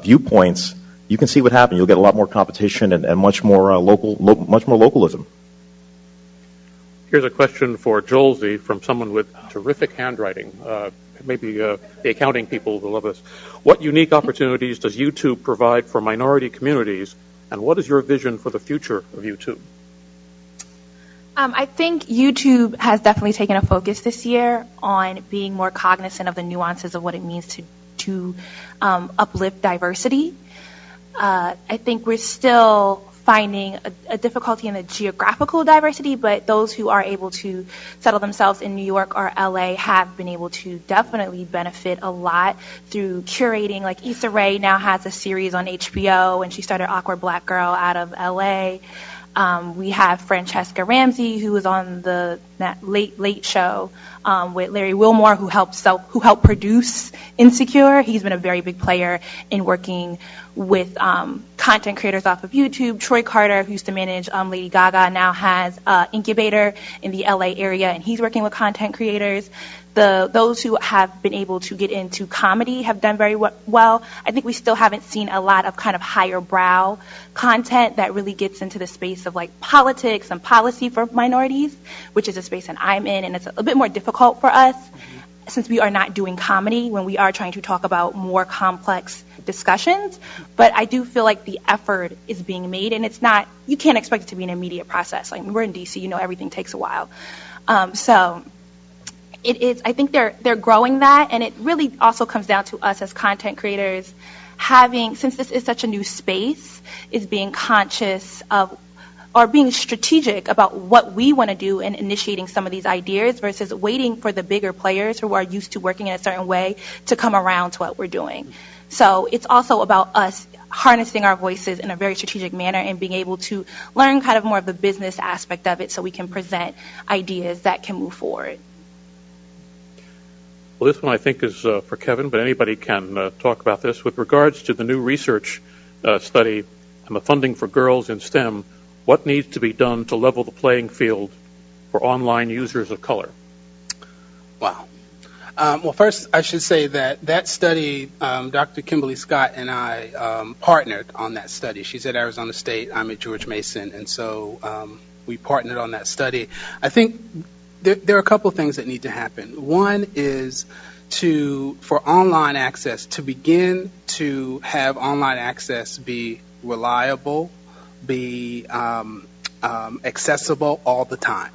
viewpoints, you can see what happened. You'll get a lot more competition and much more localism. Here's a question for Jolsey from someone with terrific handwriting. Maybe the accounting people will love this. What unique opportunities does YouTube provide for minority communities, and what is your vision for the future of YouTube? I think YouTube has definitely taken a focus this year on being more cognizant of the nuances of what it means to uplift diversity. I think we're still finding a difficulty in the geographical diversity, but those who are able to settle themselves in New York or LA have been able to definitely benefit a lot through curating. Like Issa Rae now has a series on HBO, and she started Awkward Black Girl out of LA. We have Francesca Ramsey, who was on the Late Show with Larry Wilmore, who helped produce Insecure. He's been a very big player in working with content creators off of YouTube. Troy Carter, who used to manage Lady Gaga, now has an incubator in the LA area, and he's working with content creators. Those who have been able to get into comedy have done very well. I think we still haven't seen a lot of kind of higher brow content that really gets into the space of like politics and policy for minorities, which is a space that I'm in, and it's a bit more difficult for us since we are not doing comedy when we are trying to talk about more complex discussions. But I do feel like the effort is being made, and it's not, you can't expect it to be an immediate process. Like, we're in DC, everything takes a while. So it is, I think they're growing that, and it really also comes down to us as content creators having, since this is such a new space, is being conscious of or being strategic about what we want to do in initiating some of these ideas versus waiting for the bigger players who are used to working in a certain way to come around to what we're doing. So it's also about us harnessing our voices in a very strategic manner and being able to learn kind of more of the business aspect of it so we can present ideas that can move forward. Well, this one I think is for Kevin, but anybody can talk about this. With regards to the new research study and the funding for girls in STEM, what needs to be done to level the playing field for online users of color? Wow. Well, first, I should say that study, Dr. Kimberly Scott and I partnered on that study. She's at Arizona State, I'm at George Mason, and so we partnered on that study. I think there are a couple of things that need to happen. One is for online access, to begin to have online access be reliable, be accessible all the time.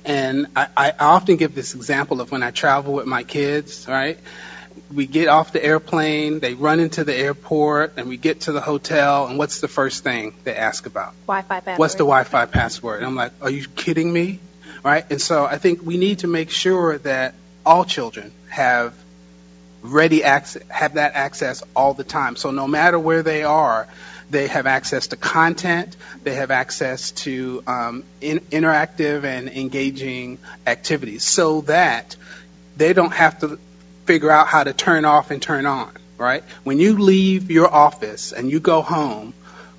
And I often give this example of when I travel with my kids, right? We get off the airplane, they run into the airport, and we get to the hotel, and what's the first thing they ask about? Wi-Fi password. What's the Wi-Fi password? And I'm like, are you kidding me? Right? And so I think we need to make sure that all children have ready access, have that access all the time. So no matter where they are, they have access to content, they have access to interactive and engaging activities so that they don't have to figure out how to turn off and turn on, right? When you leave your office and you go home,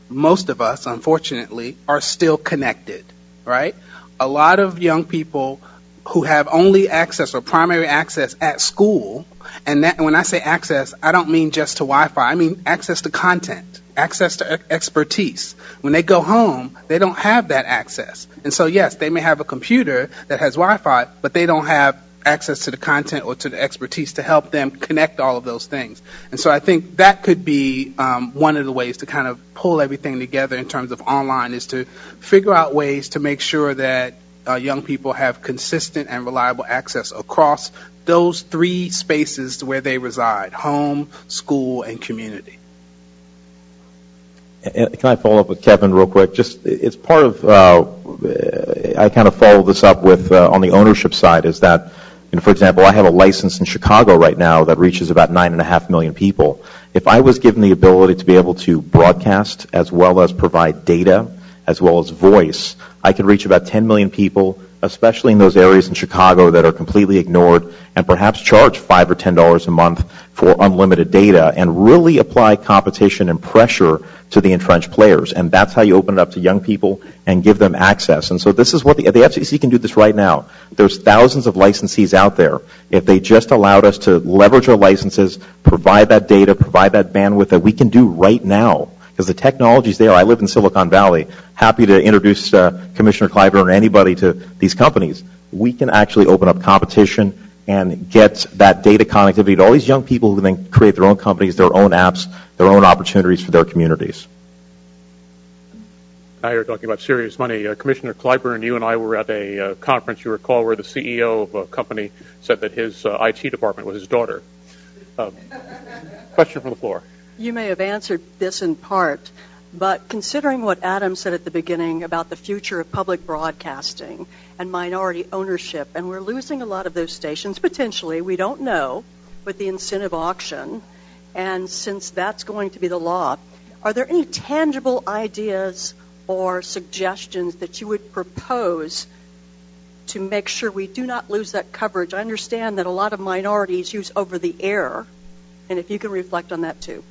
most of us, unfortunately, are still connected, right? A lot of young people who have only access or primary access at school, and that, when I say access, I don't mean just to Wi-Fi, I mean access to content, access to expertise. When they go home, they don't have that access. And so, yes, they may have a computer that has Wi-Fi, but they don't have access to the content or to the expertise to help them connect all of those things. And so I think that could be one of the ways to kind of pull everything together in terms of online, is to figure out ways to make sure that young people have consistent and reliable access across those three spaces where they reside: home, school, and community. Can I follow up with Kevin real quick? Just, it's part of, I kind of follow this up with, on the ownership side, is that, for example, I have a license in Chicago right now that reaches about 9.5 million people. If I was given the ability to be able to broadcast as well as provide data as well as voice, I could reach about 10 million people, especially in those areas in Chicago that are completely ignored, and perhaps charge $5 or $10 a month for unlimited data and really apply competition and pressure to the entrenched players. And that's how you open it up to young people and give them access. And so this is what the FCC can do this right now. There's thousands of licensees out there. If they just allowed us to leverage our licenses, provide that data, provide that bandwidth that we can do right now, because the technology's there. I live in Silicon Valley. Happy to introduce Commissioner Clyburn or anybody to these companies. We can actually open up competition and get that data connectivity to all these young people who then create their own companies, their own apps, their own opportunities for their communities. Now you're talking about serious money. Commissioner Clyburn, you and I were at a conference, you recall, where the CEO of a company said that his IT department was his daughter. Question from the floor. You may have answered this in part, but considering what Adam said at the beginning about the future of public broadcasting and minority ownership, and we're losing a lot of those stations, potentially, we don't know, with the incentive auction, and since that's going to be the law, are there any tangible ideas or suggestions that you would propose to make sure we do not lose that coverage? I understand that a lot of minorities use over the air, and if you can reflect on that too.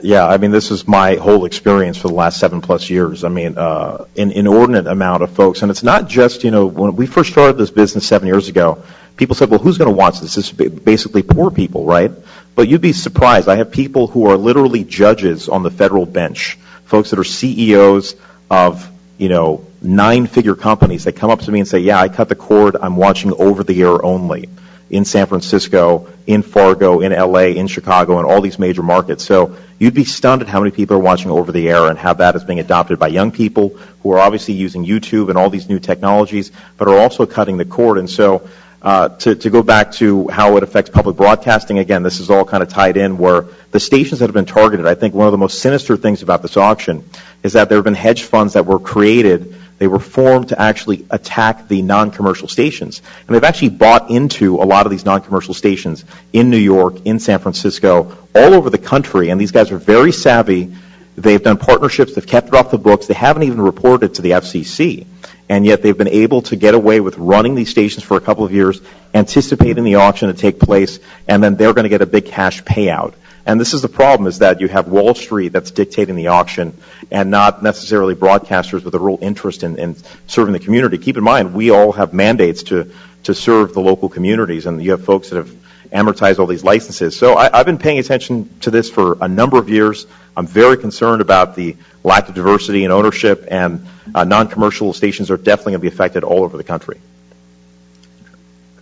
Yeah, I mean, this is my whole experience for the last 7+ years. I mean, an inordinate amount of folks, and it's not just, when we first started this business 7 years ago, people said, well, who's going to watch this? This is basically poor people, right? But you'd be surprised. I have people who are literally judges on the federal bench, folks that are CEOs of, 9-figure companies that come up to me and say, yeah, I cut the cord, I'm watching over the air only in San Francisco, in Fargo, in LA, in Chicago, and all these major markets. So you'd be stunned at how many people are watching over the air and how that is being adopted by young people who are obviously using YouTube and all these new technologies, but are also cutting the cord. And so to go back to how it affects public broadcasting, again, this is all kind of tied in where the stations that have been targeted, I think one of the most sinister things about this auction is that there have been hedge funds that were created. They were formed to actually attack the non-commercial stations. And they've actually bought into a lot of these non-commercial stations in New York, in San Francisco, all over the country. And these guys are very savvy. They've done partnerships. They've kept it off the books. They haven't even reported to the FCC. And yet they've been able to get away with running these stations for a couple of years, anticipating the auction to take place, and then they're going to get a big cash payout. And this is the problem, is that you have Wall Street that's dictating the auction and not necessarily broadcasters with a real interest in serving the community. Keep in mind, we all have mandates to serve the local communities, and you have folks that have amortized all these licenses. So I've been paying attention to this for a number of years. I'm very concerned about the lack of diversity in ownership, and non-commercial stations are definitely going to be affected all over the country.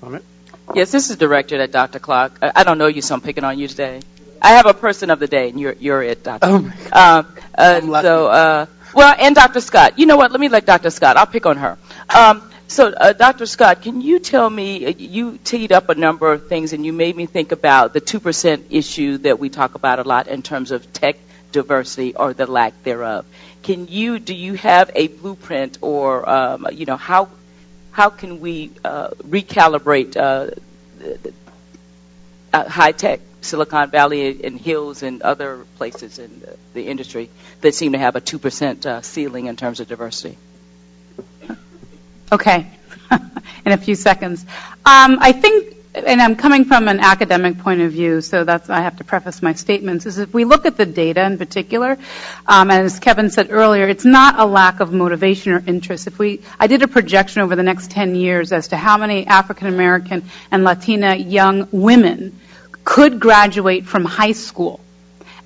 Comment? Yes, this is directed at Dr. Clark. I don't know you, so I'm picking on you today. I have a person of the day, and you're it, Doctor. Oh, my God. Well, and Dr. Scott. You know what? Let me let Dr. Scott. I'll pick on her. So, Dr. Scott, can you tell me, you teed up a number of things, and you made me think about the 2% issue that we talk about a lot in terms of tech diversity or the lack thereof. Do you have a blueprint, or, how can we recalibrate high-tech Silicon Valley and Hills and other places in the industry that seem to have a 2% ceiling in terms of diversity? Okay, in a few seconds. I think, and I'm coming from an academic point of view, so I have to preface my statements, is if we look at the data in particular, as Kevin said earlier, it's not a lack of motivation or interest. I did a projection over the next 10 years as to how many African American and Latina young women could graduate from high school,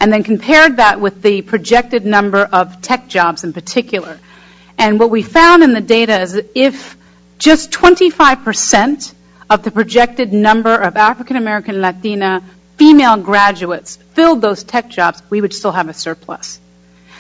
and then compared that with the projected number of tech jobs in particular. And what we found in the data is that if just 25% of the projected number of African American Latina female graduates filled those tech jobs, we would still have a surplus.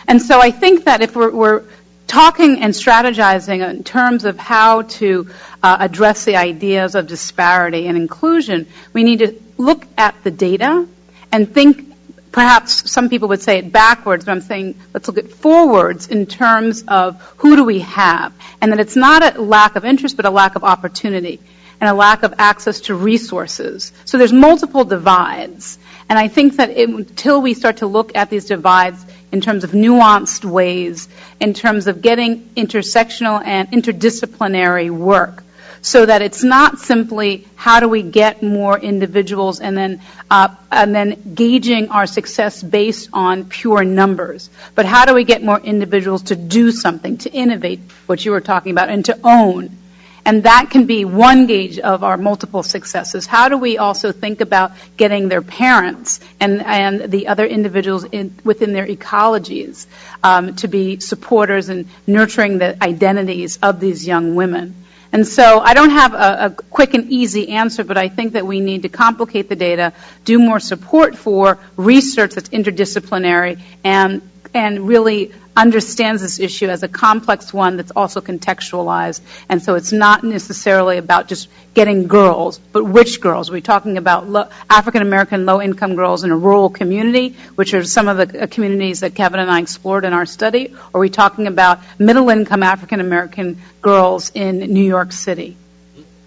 And so I think that if we're talking and strategizing in terms of how to address the ideas of disparity and inclusion, we need to look at the data and think, perhaps some people would say it backwards, but I'm saying let's look at forwards in terms of who do we have, and that it's not a lack of interest but a lack of opportunity and a lack of access to resources. So there's multiple divides, and I think that until we start to look at these divides in terms of nuanced ways, in terms of getting intersectional and interdisciplinary work, so that it's not simply how do we get more individuals and then gauging our success based on pure numbers, but how do we get more individuals to do something, to innovate, what you were talking about, and to own. And that can be one gauge of our multiple successes. How do we also think about getting their parents and the other individuals within their ecologies to be supporters and nurturing the identities of these young women? And so I don't have a quick and easy answer, but I think that we need to complicate the data, do more support for research that's interdisciplinary and really understands this issue as a complex one that's also contextualized. And so it's not necessarily about just getting girls, but which girls? Are we talking about African-American low-income girls in a rural community, which are some of the communities that Kevin and I explored in our study? Or are we talking about middle-income African-American girls in New York City?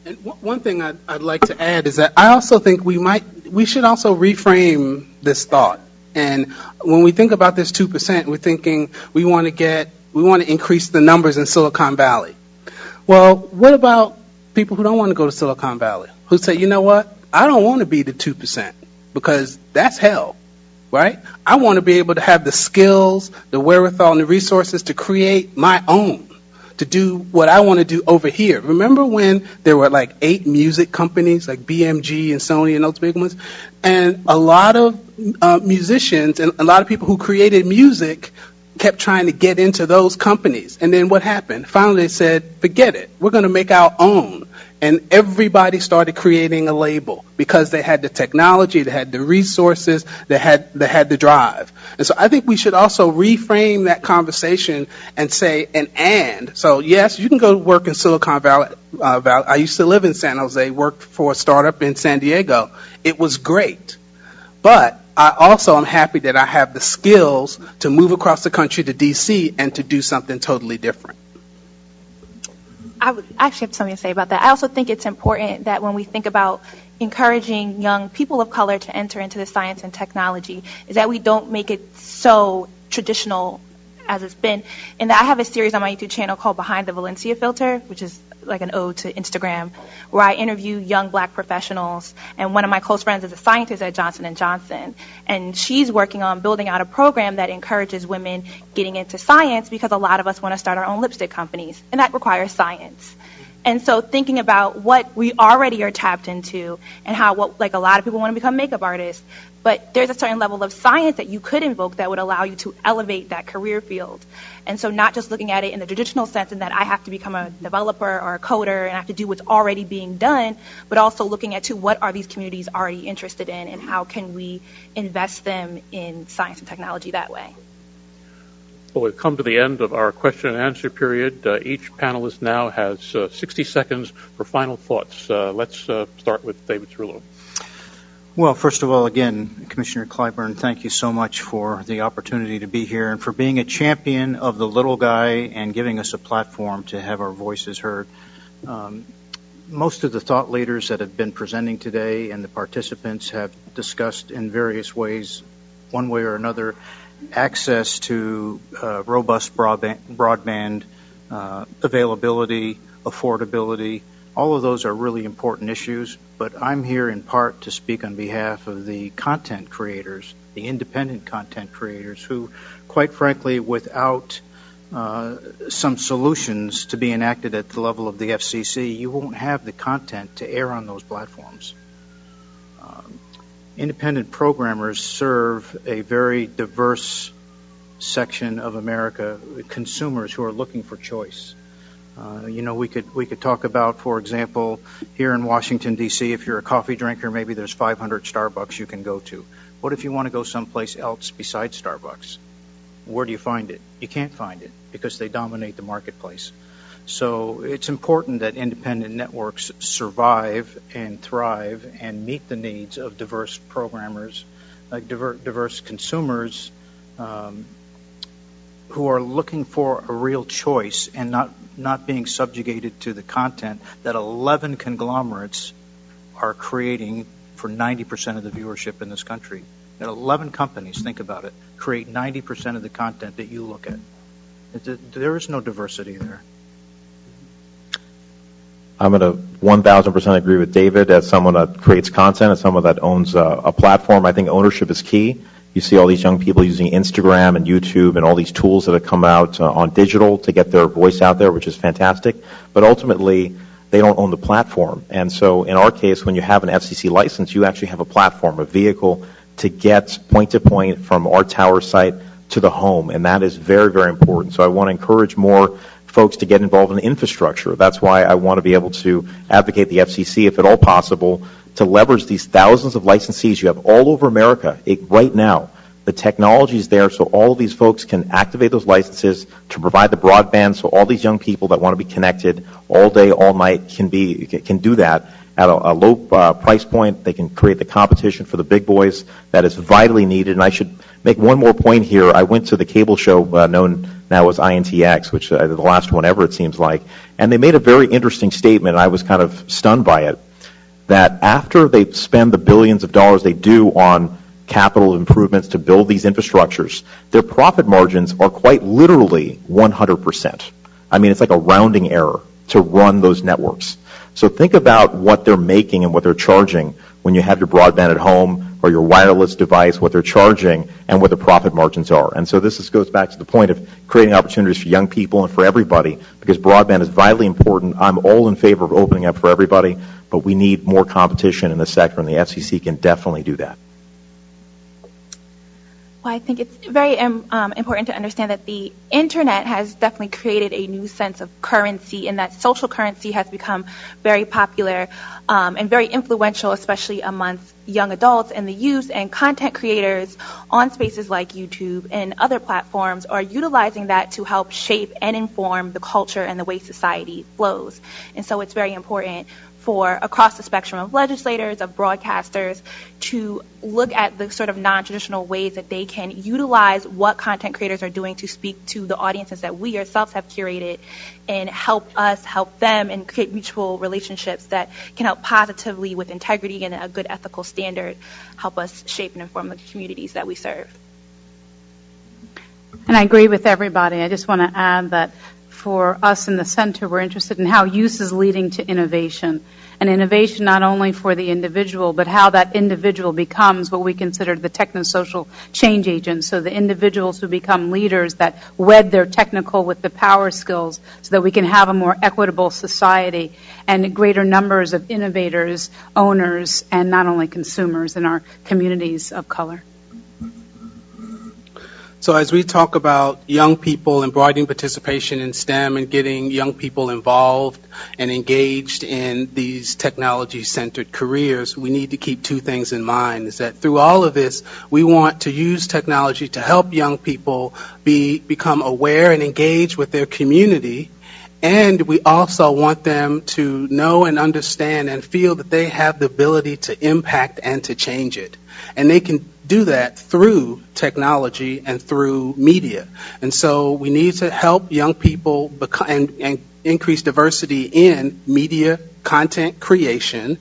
And one thing I'd like to add is that I also think we should also reframe this thought. And when we think about this 2%, we're thinking we want to increase the numbers in Silicon Valley. Well, what about people who don't want to go to Silicon Valley, who say, you know what, I don't want to be the 2% because that's hell, right? I want to be able to have the skills, the wherewithal, and the resources to create my own, to do what I want to do over here. Remember when there were like 8 music companies, like BMG and Sony and those big ones? And a lot of musicians and a lot of people who created music kept trying to get into those companies. And then what happened? Finally they said, forget it. We're going to make our own. And everybody started creating a label because they had the technology, they had the resources, they had the drive. And so I think we should also reframe that conversation and say and. So yes, you can go work in Silicon Valley. I used to live in San Jose, worked for a startup in San Diego. It was great. But I also am happy that I have the skills to move across the country to D.C. and to do something totally different. I would actually have something to say about that. I also think it's important that when we think about encouraging young people of color to enter into the science and technology, is that we don't make it so traditional as it's been. And I have a series on my YouTube channel called Behind the Valencia Filter, which is like an ode to Instagram, where I interview young black professionals. And one of my close friends is a scientist at Johnson & Johnson. And she's working on building out a program that encourages women getting into science because a lot of us want to start our own lipstick companies. And that requires science. And so thinking about what we already are tapped into and how, like a lot of people want to become makeup artists, but there's a certain level of science that you could invoke that would allow you to elevate that career field. And so not just looking at it in the traditional sense in that I have to become a developer or a coder and I have to do what's already being done, but also looking at what are these communities already interested in and how can we invest them in science and technology that way. Well, we've come to the end of our question and answer period. Each panelist now has 60 seconds for final thoughts. Let's start with David Cerullo. Well, first of all, again, Commissioner Clyburn, thank you so much for the opportunity to be here and for being a champion of the little guy and giving us a platform to have our voices heard. Most of the thought leaders that have been presenting today and the participants have discussed in various ways, one way or another, access to robust broadband availability, affordability. All of those are really important issues, but I'm here in part to speak on behalf of the content creators, the independent content creators who, quite frankly, without some solutions to be enacted at the level of the FCC, you won't have the content to air on those platforms. Independent programmers serve a very diverse section of America, consumers who are looking for choice. We could talk about, for example, here in Washington, D.C., if you're a coffee drinker, maybe there's 500 Starbucks you can go to. What if you want to go someplace else besides Starbucks? Where do you find it? You can't find it because they dominate the marketplace. So it's important that independent networks survive and thrive and meet the needs of diverse programmers, diverse consumers who are looking for a real choice and not being subjugated to the content that 11 conglomerates are creating for 90% of the viewership in this country. That 11 companies, think about it, create 90% of the content that you look at. There is no diversity there. I'm going to 1,000% agree with David. As someone that creates content, as someone that owns a platform, I think ownership is key. You see all these young people using Instagram and YouTube and all these tools that have come out on digital to get their voice out there, which is fantastic. But ultimately, they don't own the platform. And so in our case, when you have an FCC license, you actually have a platform, a vehicle to get point-to-point from our tower site to the home. And that is very, very important. So I want to encourage more folks to get involved in infrastructure. That's why I want to be able to advocate the FCC, if at all possible, to leverage these thousands of licensees you have all over America right now. The technology is there so all of these folks can activate those licenses to provide the broadband so all these young people that want to be connected all day, all night can do that at a low price point. They can create the competition for the big boys that is vitally needed. And I should make one more point here. I went to the cable show known now as INTX, which is the last one ever, it seems like, and they made a very interesting statement, and I was kind of stunned by it, that after they spend the billions of dollars they do on capital improvements to build these infrastructures, their profit margins are quite literally 100%. I mean, it's like a rounding error. to run those networks. So think about what they're making and what they're charging when you have your broadband at home or your wireless device, what they're charging and what the profit margins are. And so this goes back to the point of creating opportunities for young people and for everybody, because broadband is vitally important. I'm all in favor of opening up for everybody, but we need more competition in the sector, and the FCC can definitely do that. Well, I think it's very important to understand that the internet has definitely created a new sense of currency, and that social currency has become very popular and very influential, especially amongst young adults and the youth, and content creators on spaces like YouTube and other platforms are utilizing that to help shape and inform the culture and the way society flows. And so it's very important for across the spectrum of legislators, of broadcasters, to look at the sort of non-traditional ways that they can utilize what content creators are doing to speak to the audiences that we ourselves have curated, and help us help them, and create mutual relationships that can help positively, with integrity and a good ethical standard, help us shape and inform the communities that we serve. And I agree with everybody. I just want to add that for us in the center, we're interested in how use is leading to innovation. And innovation not only for the individual, but how that individual becomes what we consider the technosocial change agents. So the individuals who become leaders that wed their technical with the power skills, so that we can have a more equitable society and greater numbers of innovators, owners, and not only consumers in our communities of color. So as we talk about young people and broadening participation in STEM and getting young people involved and engaged in these technology-centered careers, we need to keep two things in mind. Is that through all of this, we want to use technology to help young people become aware and engaged with their community. And we also want them to know and understand and feel that they have the ability to impact and to change it. And they can do that through technology and through media. And so we need to help young people and increase diversity in media content creation,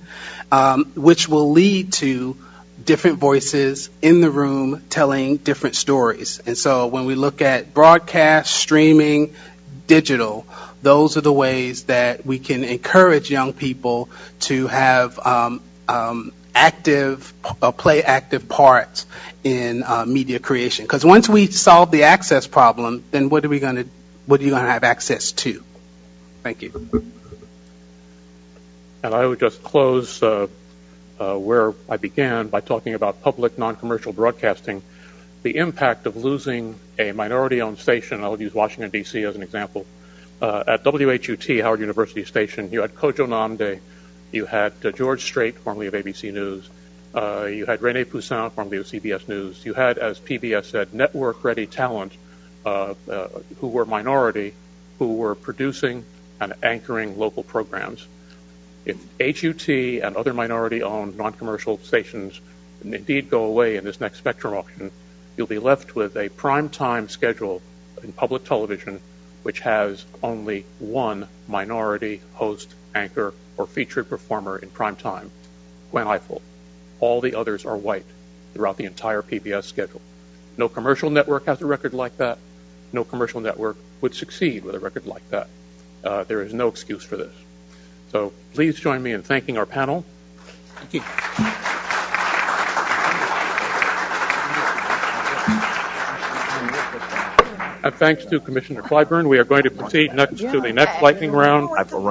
which will lead to different voices in the room telling different stories. And so when we look at broadcast, streaming, digital, those are the ways that we can encourage young people to have play active parts in media creation. Because once we solve the access problem, then what are you going to have access to? Thank you. And I would just close where I began by talking about public non-commercial broadcasting. The impact of losing a minority-owned station, I'll use Washington, D.C. as an example. At WHUT, Howard University Station, you had Kojo Namde, you had George Strait, formerly of ABC News, you had Rene Poussin, formerly of CBS News, you had, as PBS said, network-ready talent who were minority, who were producing and anchoring local programs. If HUT and other minority-owned non-commercial stations indeed go away in this next Spectrum auction, you'll be left with a prime-time schedule in public television which has only one minority host, anchor, or featured performer in prime time, Gwen Ifill. All the others are white throughout the entire PBS schedule. No commercial network has a record like that. No commercial network would succeed with a record like that. There is no excuse for this. So please join me in thanking our panel. Thank you. And thanks to Commissioner Clyburn, we are going to proceed next to the next lightning round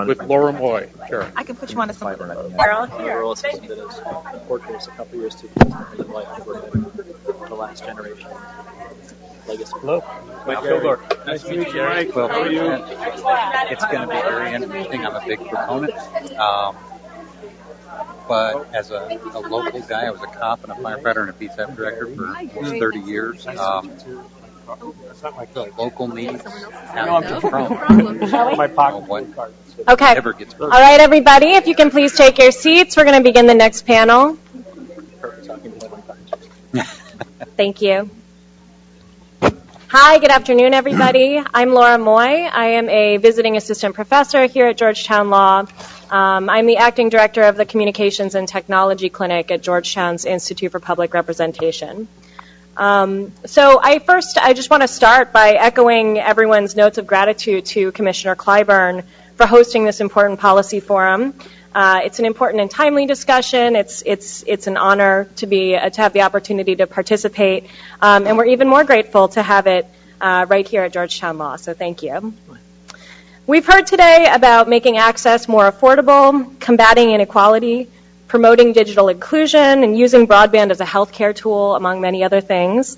with Laura Moy. Sure. I can put you on the side. We're all here. We're also submitted a court case a couple years to the life of the last generation. Legacy. Hello. Mike Kilgore. Nice to meet you, Mike. Well, how are you? It's going to be very interesting. I'm a big proponent. But as a local guy, I was a cop and a firefighter and a PSAP director for almost 30 years. Local needs have to Okay. All right, everybody, if you can please take your seats. We're going to begin the next panel. Thank you. Hi, good afternoon, everybody. I'm Laura Moy. I am a visiting assistant professor here at Georgetown Law. I'm the acting director of the Communications and Technology Clinic at Georgetown's Institute for Public Representation. So I just want to start by echoing everyone's notes of gratitude to Commissioner Clyburn for for hosting this important policy forum. It's an important and timely discussion. It's an honor to have the opportunity to participate, and we're even more grateful to have it right here at Georgetown Law. So thank you. We've heard today about making access more affordable, combating inequality, promoting digital inclusion, and using broadband as a healthcare tool, among many other things.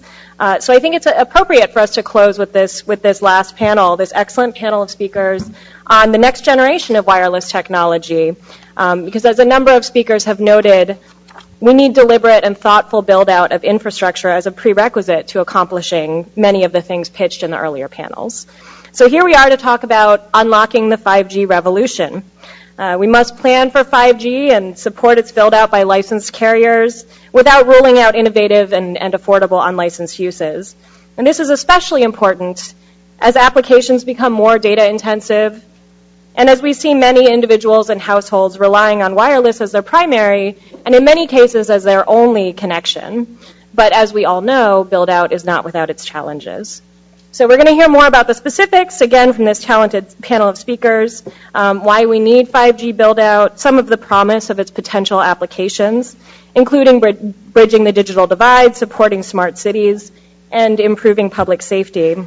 So I think it's appropriate for us to close with this last panel, this excellent panel of speakers on the next generation of wireless technology. Because as a number of speakers have noted, we need deliberate and thoughtful build-out of infrastructure as a prerequisite to accomplishing many of the things pitched in the earlier panels. So here we are to talk about unlocking the 5G revolution. We must plan for 5G and support its build-out by licensed carriers without ruling out innovative and affordable unlicensed uses. And this is especially important as applications become more data-intensive and as we see many individuals and households relying on wireless as their primary and in many cases as their only connection. But as we all know, build-out is not without its challenges. So we're going to hear more about the specifics, again, from this talented panel of speakers, why we need 5G build-out, some of the promise of its potential applications, including bridging the digital divide, supporting smart cities, and improving public safety.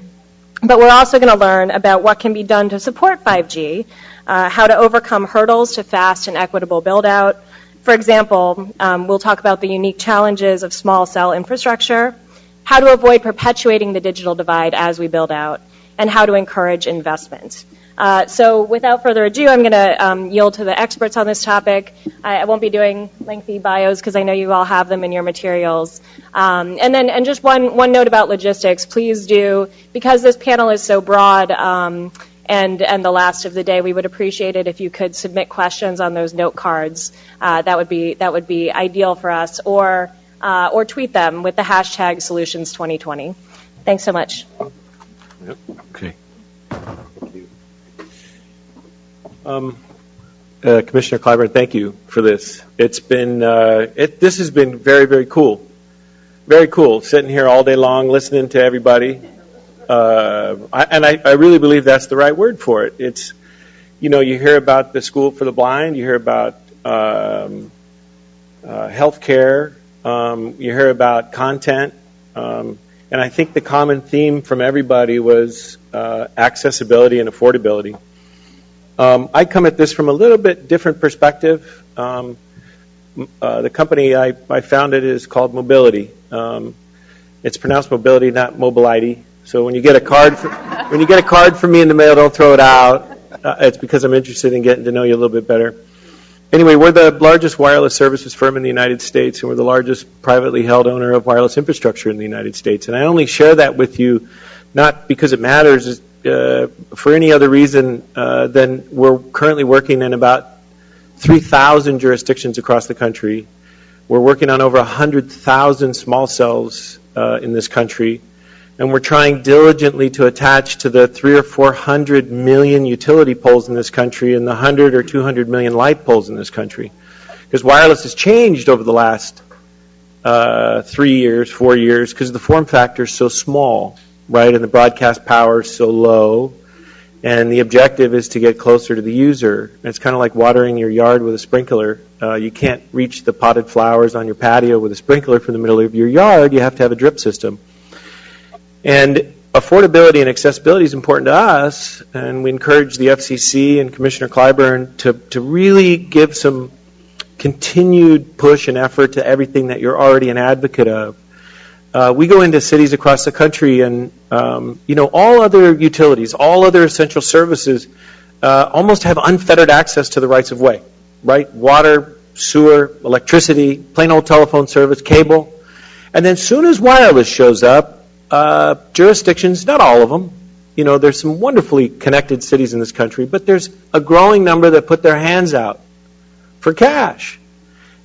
But we're also going to learn about what can be done to support 5G, how to overcome hurdles to fast and equitable build-out. For example, we'll talk about the unique challenges of small cell infrastructure, how to avoid perpetuating the digital divide as we build out, and how to encourage investment. So without further ado, I'm going to yield to the experts on this topic. I won't be doing lengthy bios because I know you all have them in your materials. And just one note about logistics. Please do, because this panel is so broad and the last of the day, we would appreciate it if you could submit questions on those note cards. That would be ideal for us, or tweet them with the hashtag Solutions2020. Thanks so much. Yep. Okay. Commissioner Clyburn, thank you for this. It's been this has been very, very cool. Very cool, sitting here all day long listening to everybody. I really believe that's the right word for it. It's, you hear about the School for the Blind, you hear about healthcare, you hear about content, and I think the common theme from everybody was accessibility and affordability. I come at this from a little bit different perspective. The company I founded is called Mobility. It's pronounced Mobility, not Mobility. So when you get a card, from me in the mail, don't throw it out. It's because I'm interested in getting to know you a little bit better. Anyway, we're the largest wireless services firm in the United States, and we're the largest privately held owner of wireless infrastructure in the United States. And I only share that with you not because it matters, for any other reason than we're currently working in about 3,000 jurisdictions across the country. We're working on over 100,000 small cells in this country, and we're trying diligently to attach to the 300 or 400 million utility poles in this country and the 100 or 200 million light poles in this country. Because wireless has changed over the last 3 years, 4 years, because the form factor is so small, right, and the broadcast power is so low, and the objective is to get closer to the user. And it's kind of like watering your yard with a sprinkler. You can't reach the potted flowers on your patio with a sprinkler from the middle of your yard. You have to have a drip system. And affordability and accessibility is important to us, and we encourage the FCC and Commissioner Clyburn to really give some continued push and effort to everything that you're already an advocate of. We go into cities across the country, and all other utilities, all other essential services almost have unfettered access to the rights of way, right? Water, sewer, electricity, plain old telephone service, cable. And then as soon as wireless shows up, jurisdictions, not all of them, there's some wonderfully connected cities in this country, but there's a growing number that put their hands out for cash.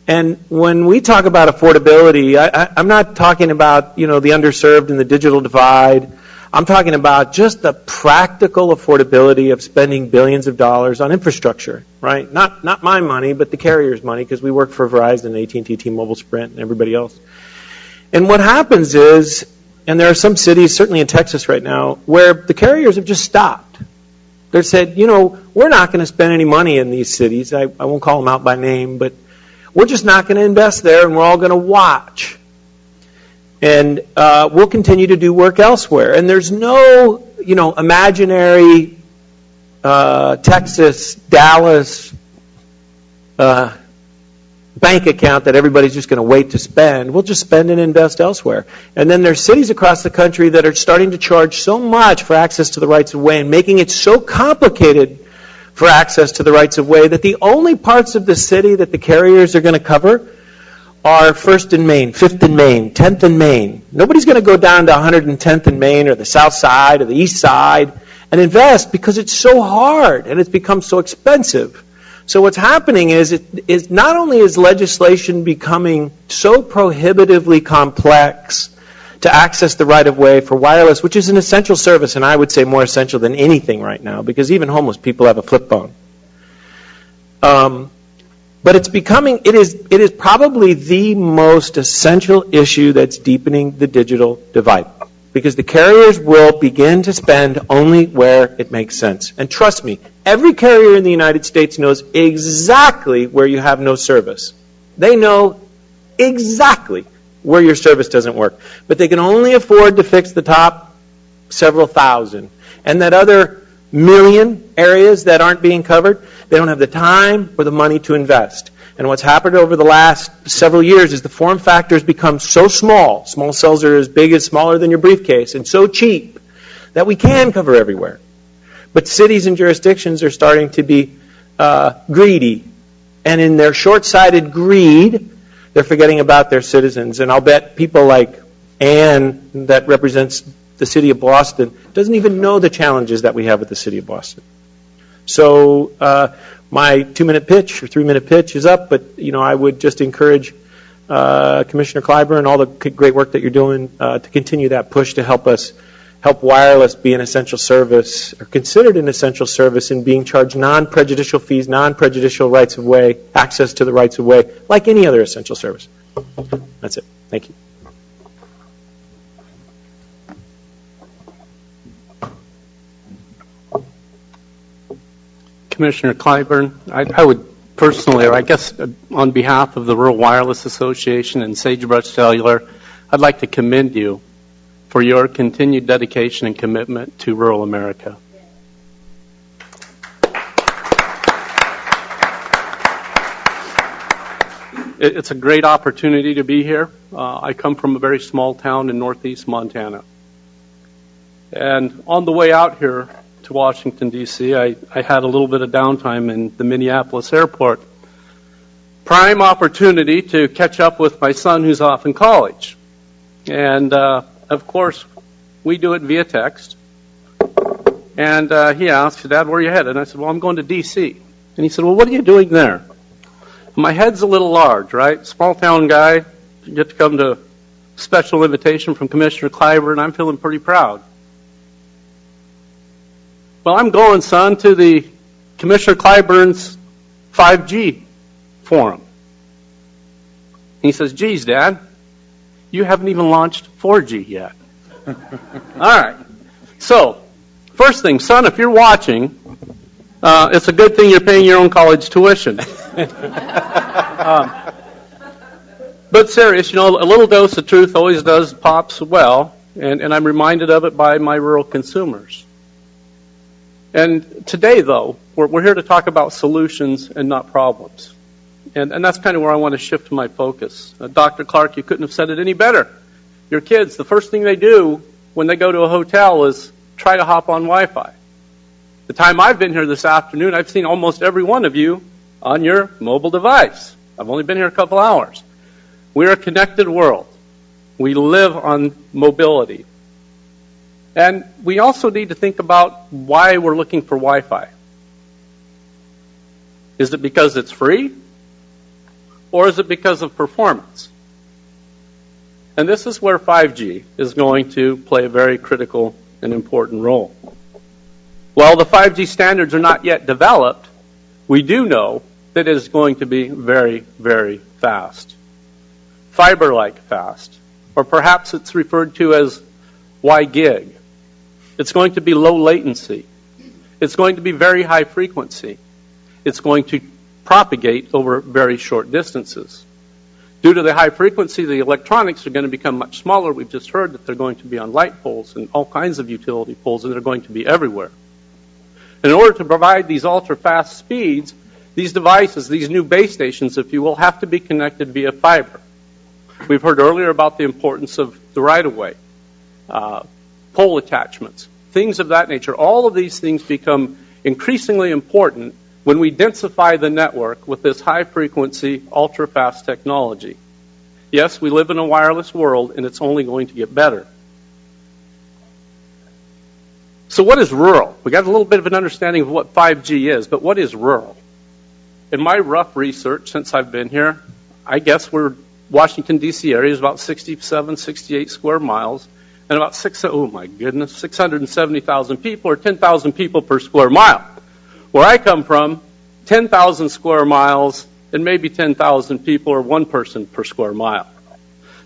And when we talk about affordability, I'm not talking about, the underserved and the digital divide. I'm talking about just the practical affordability of spending billions of dollars on infrastructure, right? Not my money, but the carrier's money, because we work for Verizon, AT&T, T-Mobile, Sprint, and everybody else. And what happens is, and there are some cities, certainly in Texas right now, where the carriers have just stopped. They said, we're not going to spend any money in these cities. I won't call them out by name, but we're just not going to invest there, and we're all going to watch. And we'll continue to do work elsewhere. And there's no, imaginary Texas, Dallas bank account that everybody's just going to wait to spend. We'll just spend and invest elsewhere. And then there's cities across the country that are starting to charge so much for access to the rights of way and making it so complicated for access to the rights of way that the only parts of the city that the carriers are going to cover are 1st and Main, 5th and Main, 10th and Main. Nobody's going to go down to 110th and Main or the South Side or the East Side and invest because it's so hard and it's become so expensive. So what's happening is not only is legislation becoming so prohibitively complex to access the right-of-way for wireless, which is an essential service, and I would say more essential than anything right now, because even homeless people have a flip phone. But it is probably the most essential issue that's deepening the digital divide. Because the carriers will begin to spend only where it makes sense. And trust me, every carrier in the United States knows exactly where you have no service. They know exactly where your service doesn't work. But they can only afford to fix the top several thousand. And that other million areas that aren't being covered, they don't have the time or the money to invest. And what's happened over the last several years is the form factor has become so small. Small cells are as big as smaller than your briefcase and so cheap that we can cover everywhere. But cities and jurisdictions are starting to be greedy. And in their short-sighted greed, they're forgetting about their citizens. And I'll bet people like Ann, that represents the city of Boston, doesn't even know the challenges that we have with the city of Boston. So my 2-minute pitch or 3-minute pitch is up, but I would just encourage Commissioner Clyburn and all the great work that you're doing to continue that push to help wireless be an essential service or considered an essential service in being charged non-prejudicial fees, non-prejudicial rights of way, access to the rights of way, like any other essential service. That's it. Thank you. Commissioner Clyburn, I would personally, or I guess on behalf of the Rural Wireless Association and Sagebrush Cellular, I'd like to commend you for your continued dedication and commitment to rural America. It's a great opportunity to be here. I come from a very small town in northeast Montana. And on the way out here to Washington, D.C., I had a little bit of downtime in the Minneapolis airport. Prime opportunity to catch up with my son who's off in college. And, of course, we do it via text. And he asked, Dad, where are you headed? And I said, well, I'm going to D.C. And he said, well, what are you doing there? My head's a little large, right? Small town guy, you get to come to special invitation from Commissioner Clyburn, and I'm feeling pretty proud. Well, I'm going, son, to the Commissioner Clyburn's 5G forum. And he says, geez, Dad, you haven't even launched 4G yet. All right. So, first thing, son, if you're watching, it's a good thing you're paying your own college tuition. But serious, a little dose of truth always does pops well, and I'm reminded of it by my rural consumers. And today, though, we're here to talk about solutions and not problems. And that's kind of where I want to shift my focus. Dr. Clark, you couldn't have said it any better. Your kids, the first thing they do when they go to a hotel is try to hop on Wi-Fi. The time I've been here this afternoon, I've seen almost every one of you on your mobile device. I've only been here a couple hours. We're a connected world. We live on mobility. And we also need to think about why we're looking for Wi-Fi. Is it because it's free? Or is it because of performance? And this is where 5G is going to play a very critical and important role. While the 5G standards are not yet developed, we do know that it is going to be very, very fast. Fiber-like fast. Or perhaps it's referred to as Y-gig. It's going to be low latency. It's going to be very high frequency. It's going to propagate over very short distances. Due to the high frequency, the electronics are going to become much smaller. We've just heard that they're going to be on light poles and all kinds of utility poles, and they're going to be everywhere. And in order to provide these ultra-fast speeds, these devices, these new base stations, if you will, have to be connected via fiber. We've heard earlier about the importance of the right-of-way, pole attachments, things of that nature. All of these things become increasingly important when we densify the network with this high-frequency, ultra-fast technology. Yes, we live in a wireless world, and it's only going to get better. So what is rural? We got a little bit of an understanding of what 5G is, but what is rural? In my rough research since I've been here, I guess Washington, D.C. area is about 67, 68 square miles, and about 670,000 people, or 10,000 people per square mile. Where I come from, 10,000 square miles and maybe 10,000 people or one person per square mile.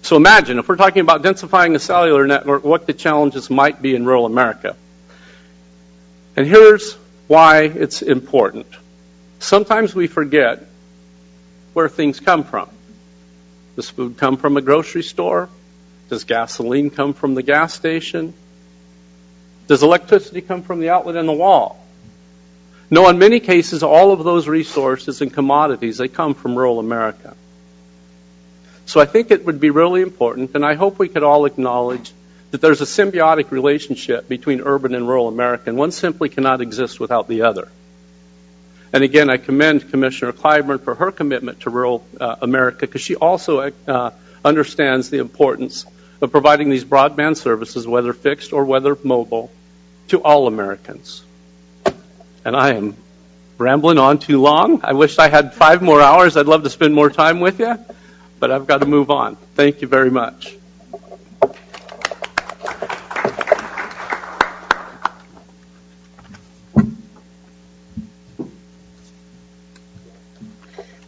So imagine, if we're talking about densifying a cellular network, what the challenges might be in rural America. And here's why it's important. Sometimes we forget where things come from. Does food come from a grocery store? Does gasoline come from the gas station? Does electricity come from the outlet in the wall? No, in many cases, all of those resources and commodities, they come from rural America. So I think it would be really important, and I hope we could all acknowledge that there's a symbiotic relationship between urban and rural America, and one simply cannot exist without the other. And again, I commend Commissioner Clyburn for her commitment to rural America, because she also understands the importance of providing these broadband services, whether fixed or whether mobile, to all Americans. And I am rambling on too long. I wish I had 5 more hours. I'd love to spend more time with you, but I've got to move on. Thank you very much.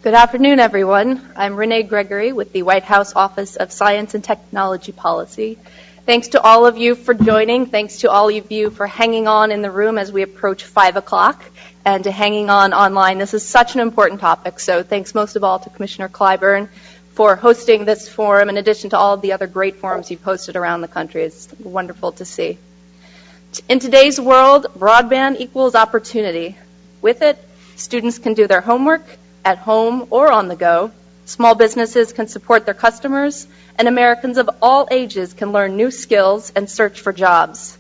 Good afternoon, everyone. I'm Renee Gregory with the White House Office of Science and Technology Policy. Thanks to all of you for joining. Thanks to all of you for hanging on in the room as we approach 5 o'clock and to hanging on online. This is such an important topic, so thanks most of all to Commissioner Clyburn for hosting this forum in addition to all of the other great forums you've hosted around the country. It's wonderful to see. In today's world, broadband equals opportunity. With it, students can do their homework at home or on the go. Small businesses can support their customers, and Americans of all ages can learn new skills and search for jobs.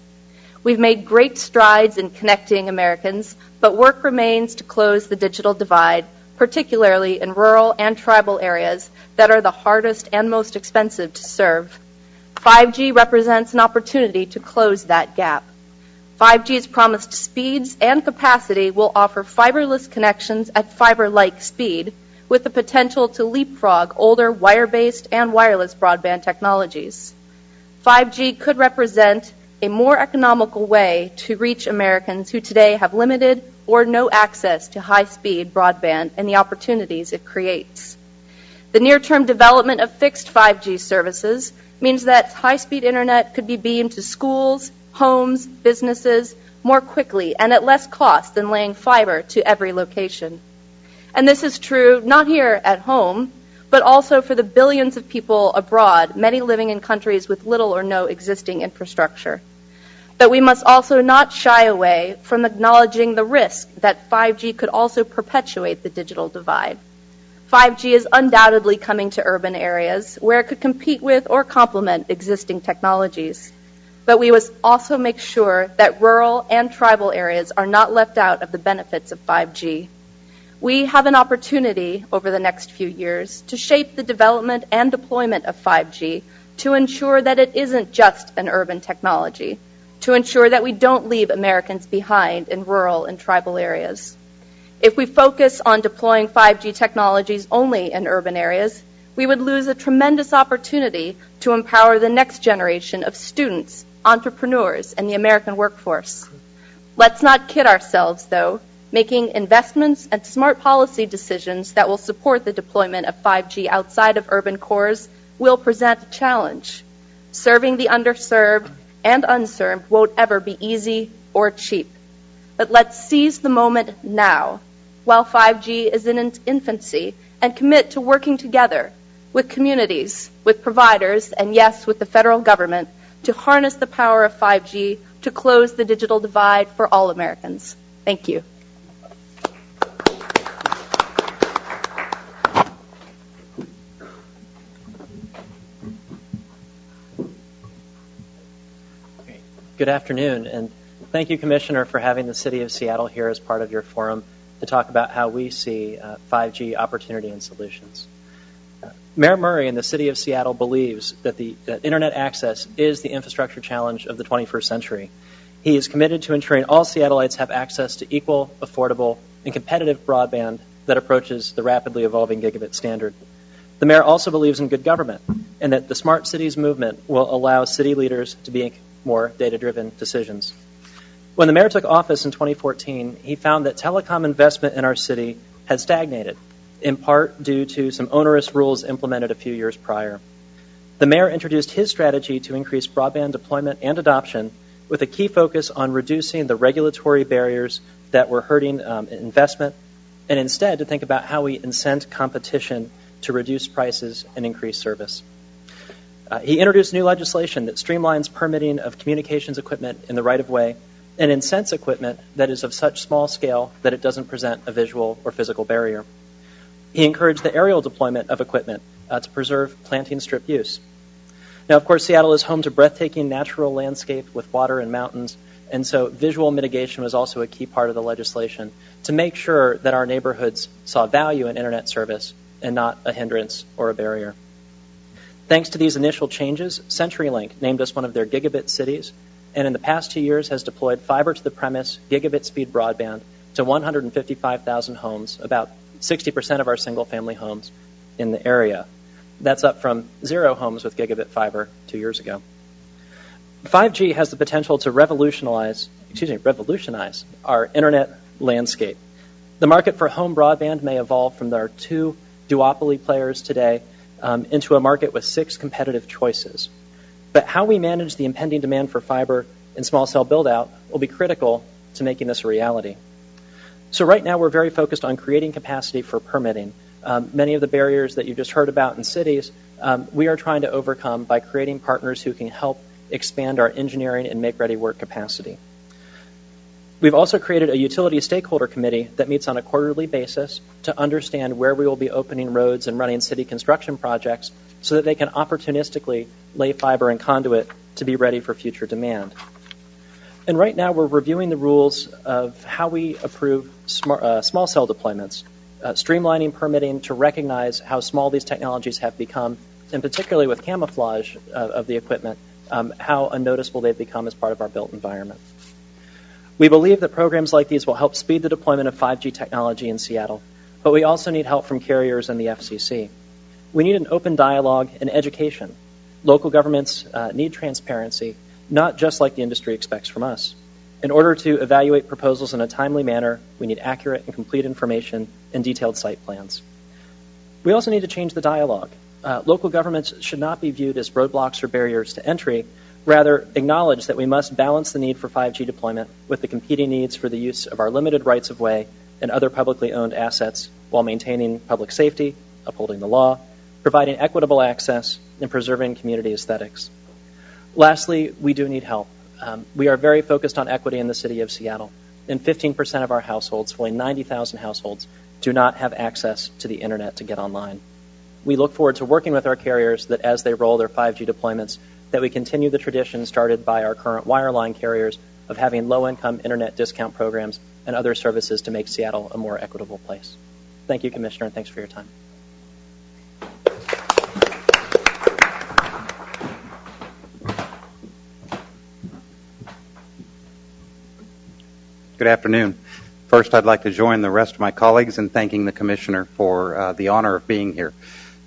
We've made great strides in connecting Americans, but work remains to close the digital divide, particularly in rural and tribal areas that are the hardest and most expensive to serve. 5G represents an opportunity to close that gap. 5G's promised speeds and capacity will offer fiberless connections at fiber-like speed, with the potential to leapfrog older wire-based and wireless broadband technologies. 5G could represent a more economical way to reach Americans who today have limited or no access to high-speed broadband and the opportunities it creates. The near-term development of fixed 5G services means that high-speed internet could be beamed to schools, homes, businesses more quickly and at less cost than laying fiber to every location. And this is true not here at home, but also for the billions of people abroad, many living in countries with little or no existing infrastructure. But we must also not shy away from acknowledging the risk that 5G could also perpetuate the digital divide. 5G is undoubtedly coming to urban areas where it could compete with or complement existing technologies. But we must also make sure that rural and tribal areas are not left out of the benefits of 5G. We have an opportunity over the next few years to shape the development and deployment of 5G to ensure that it isn't just an urban technology, to ensure that we don't leave Americans behind in rural and tribal areas. If we focus on deploying 5G technologies only in urban areas, we would lose a tremendous opportunity to empower the next generation of students, entrepreneurs, and the American workforce. Let's not kid ourselves, though. Making investments and smart policy decisions that will support the deployment of 5G outside of urban cores will present a challenge. Serving the underserved and unserved won't ever be easy or cheap. but let's seize the moment now, while 5G is in its infancy, and commit to working together with communities, with providers, and yes, with the federal government to harness the power of 5G to close the digital divide for all Americans. Thank you. Good afternoon, and thank you, Commissioner, for having the City of Seattle here as part of your forum to talk about how we see 5G opportunity and solutions. Mayor Murray in the City of Seattle believes that Internet access is the infrastructure challenge of the 21st century. He is committed to ensuring all Seattleites have access to equal, affordable, and competitive broadband that approaches the rapidly evolving gigabit standard. The mayor also believes in good government and that the Smart Cities movement will allow city leaders to make more data-driven decisions. When the mayor took office in 2014, he found that telecom investment in our city had stagnated, in part due to some onerous rules implemented a few years prior. The mayor introduced his strategy to increase broadband deployment and adoption with a key focus on reducing the regulatory barriers that were hurting investment, and instead to think about how we incent competition to reduce prices and increase service. He introduced new legislation that streamlines permitting of communications equipment in the right-of-way and incents equipment that is of such small scale that it doesn't present a visual or physical barrier. He encouraged the aerial deployment of equipment to preserve planting strip use. Now, of course, Seattle is home to breathtaking natural landscape with water and mountains, and so visual mitigation was also a key part of the legislation to make sure that our neighborhoods saw value in Internet service and not a hindrance or a barrier. Thanks to these initial changes, CenturyLink named us one of their gigabit cities, and in the past 2 years has deployed fiber to the premise gigabit speed broadband to 155,000 homes, about 60% of our single-family homes in the area. That's up from 0 homes with gigabit fiber 2 years ago. 5G has the potential to revolutionize our internet landscape. The market for home broadband may evolve from our 2 duopoly players today into a market with 6 competitive choices. But how we manage the impending demand for fiber and small cell build-out will be critical to making this a reality. So right now we're very focused on creating capacity for permitting. Many of the barriers that you just heard about in cities, we are trying to overcome by creating partners who can help expand our engineering and make-ready work capacity. We've also created a utility stakeholder committee that meets on a quarterly basis to understand where we will be opening roads and running city construction projects so that they can opportunistically lay fiber and conduit to be ready for future demand. And right now we're reviewing the rules of how we approve small cell deployments, streamlining permitting to recognize how small these technologies have become, and particularly with camouflage of the equipment, how unnoticeable they've become as part of our built environment. We believe that programs like these will help speed the deployment of 5G technology in Seattle, but we also need help from carriers and the FCC. We need an open dialogue and education. Local governments need transparency, not just like the industry expects from us. In order to evaluate proposals in a timely manner, we need accurate and complete information and detailed site plans. We also need to change the dialogue. Local governments should not be viewed as roadblocks or barriers to entry, rather acknowledge that we must balance the need for 5G deployment with the competing needs for the use of our limited rights of way and other publicly owned assets while maintaining public safety, upholding the law, providing equitable access, and preserving community aesthetics. Lastly, we do need help. We are very focused on equity in the city of Seattle, and 15% of our households, fully 90,000 households, do not have access to the internet to get online. We look forward to working with our carriers that as they roll their 5G deployments, that we continue the tradition started by our current wireline carriers of having low-income internet discount programs and other services to make Seattle a more equitable place. Thank you, Commissioner, and thanks for your time. Good afternoon. First, I'd like to join the rest of my colleagues in thanking the Commissioner for the honor of being here.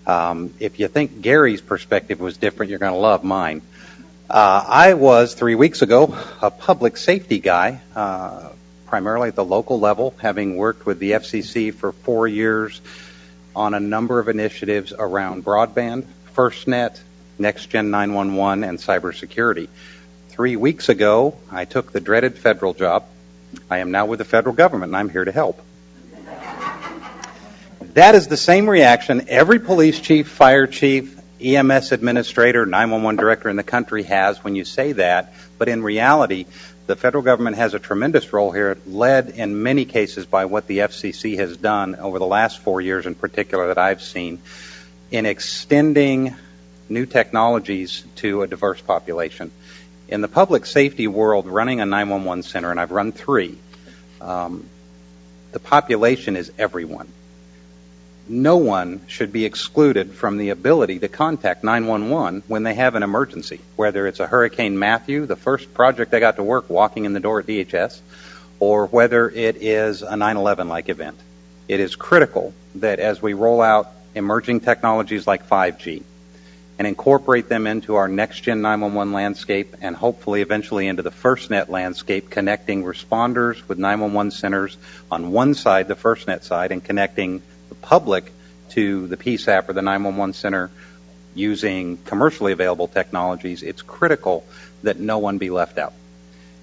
If you think Gary's perspective was different, you're going to love mine. I was, 3 weeks ago, a public safety guy, primarily at the local level, having worked with the FCC for 4 years on a number of initiatives around broadband, FirstNet, NextGen 911, and cybersecurity. 3 weeks ago, I took the dreaded federal job I am now with the federal government, and I'm here to help. That is the same reaction every police chief, fire chief, EMS administrator, 911 director in the country has when you say that, but in reality, the federal government has a tremendous role here, led in many cases by what the FCC has done over the last 4 years in particular that I've seen in extending new technologies to a diverse population. In the public safety world, running a 911 center, and I've run 3, the population is everyone. No one should be excluded from the ability to contact 911 when they have an emergency, whether it's a Hurricane Matthew, the first project I got to work walking in the door at DHS, or whether it is a 9/11-like event. It is critical that as we roll out emerging technologies like 5G and incorporate them into our next-gen 911 landscape and hopefully eventually into the FirstNet landscape, connecting responders with 911 centers on one side, the FirstNet side, and connecting the public to the PSAP or the 911 center using commercially available technologies, it's critical that no one be left out.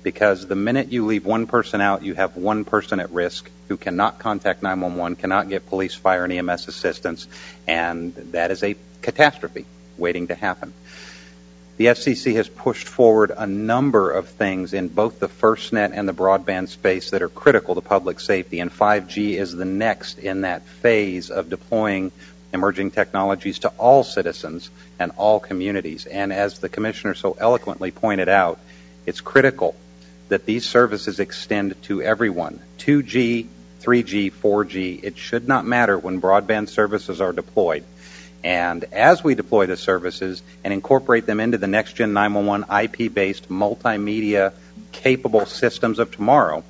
Because the minute you leave one person out, you have one person at risk who cannot contact 911, cannot get police, fire, and EMS assistance, and that is a catastrophe waiting to happen. The FCC has pushed forward a number of things in both the FirstNet and the broadband space that are critical to public safety, and 5G is the next in that phase of deploying emerging technologies to all citizens and all communities. And as the Commissioner so eloquently pointed out, it's critical that these services extend to everyone. 2G, 3G, 4G, it should not matter when broadband services are deployed. And as we deploy the services and incorporate them into the next-gen 911 IP-based multimedia capable systems of tomorrow,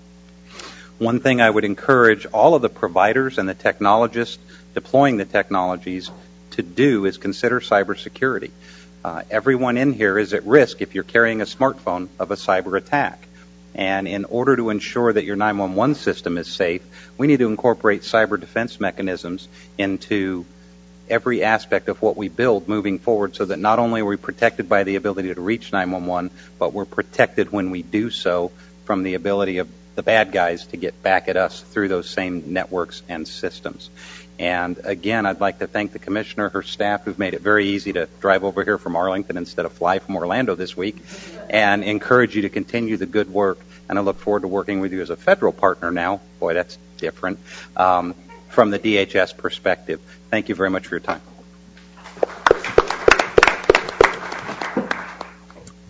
one thing I would encourage all of the providers and the technologists deploying the technologies to do is consider cybersecurity. Everyone in here is at risk if you're carrying a smartphone of a cyber attack. And in order to ensure that your 911 system is safe, we need to incorporate cyber defense mechanisms into every aspect of what we build moving forward so that not only are we protected by the ability to reach 911, but we're protected when we do so from the ability of the bad guys to get back at us through those same networks and systems. And again, I'd like to thank the Commissioner, her staff, who've made it very easy to drive over here from Arlington instead of fly from Orlando this week, and encourage you to continue the good work. And I look forward to working with you as a federal partner now. Boy, that's different. From the DHS perspective. Thank you very much for your time.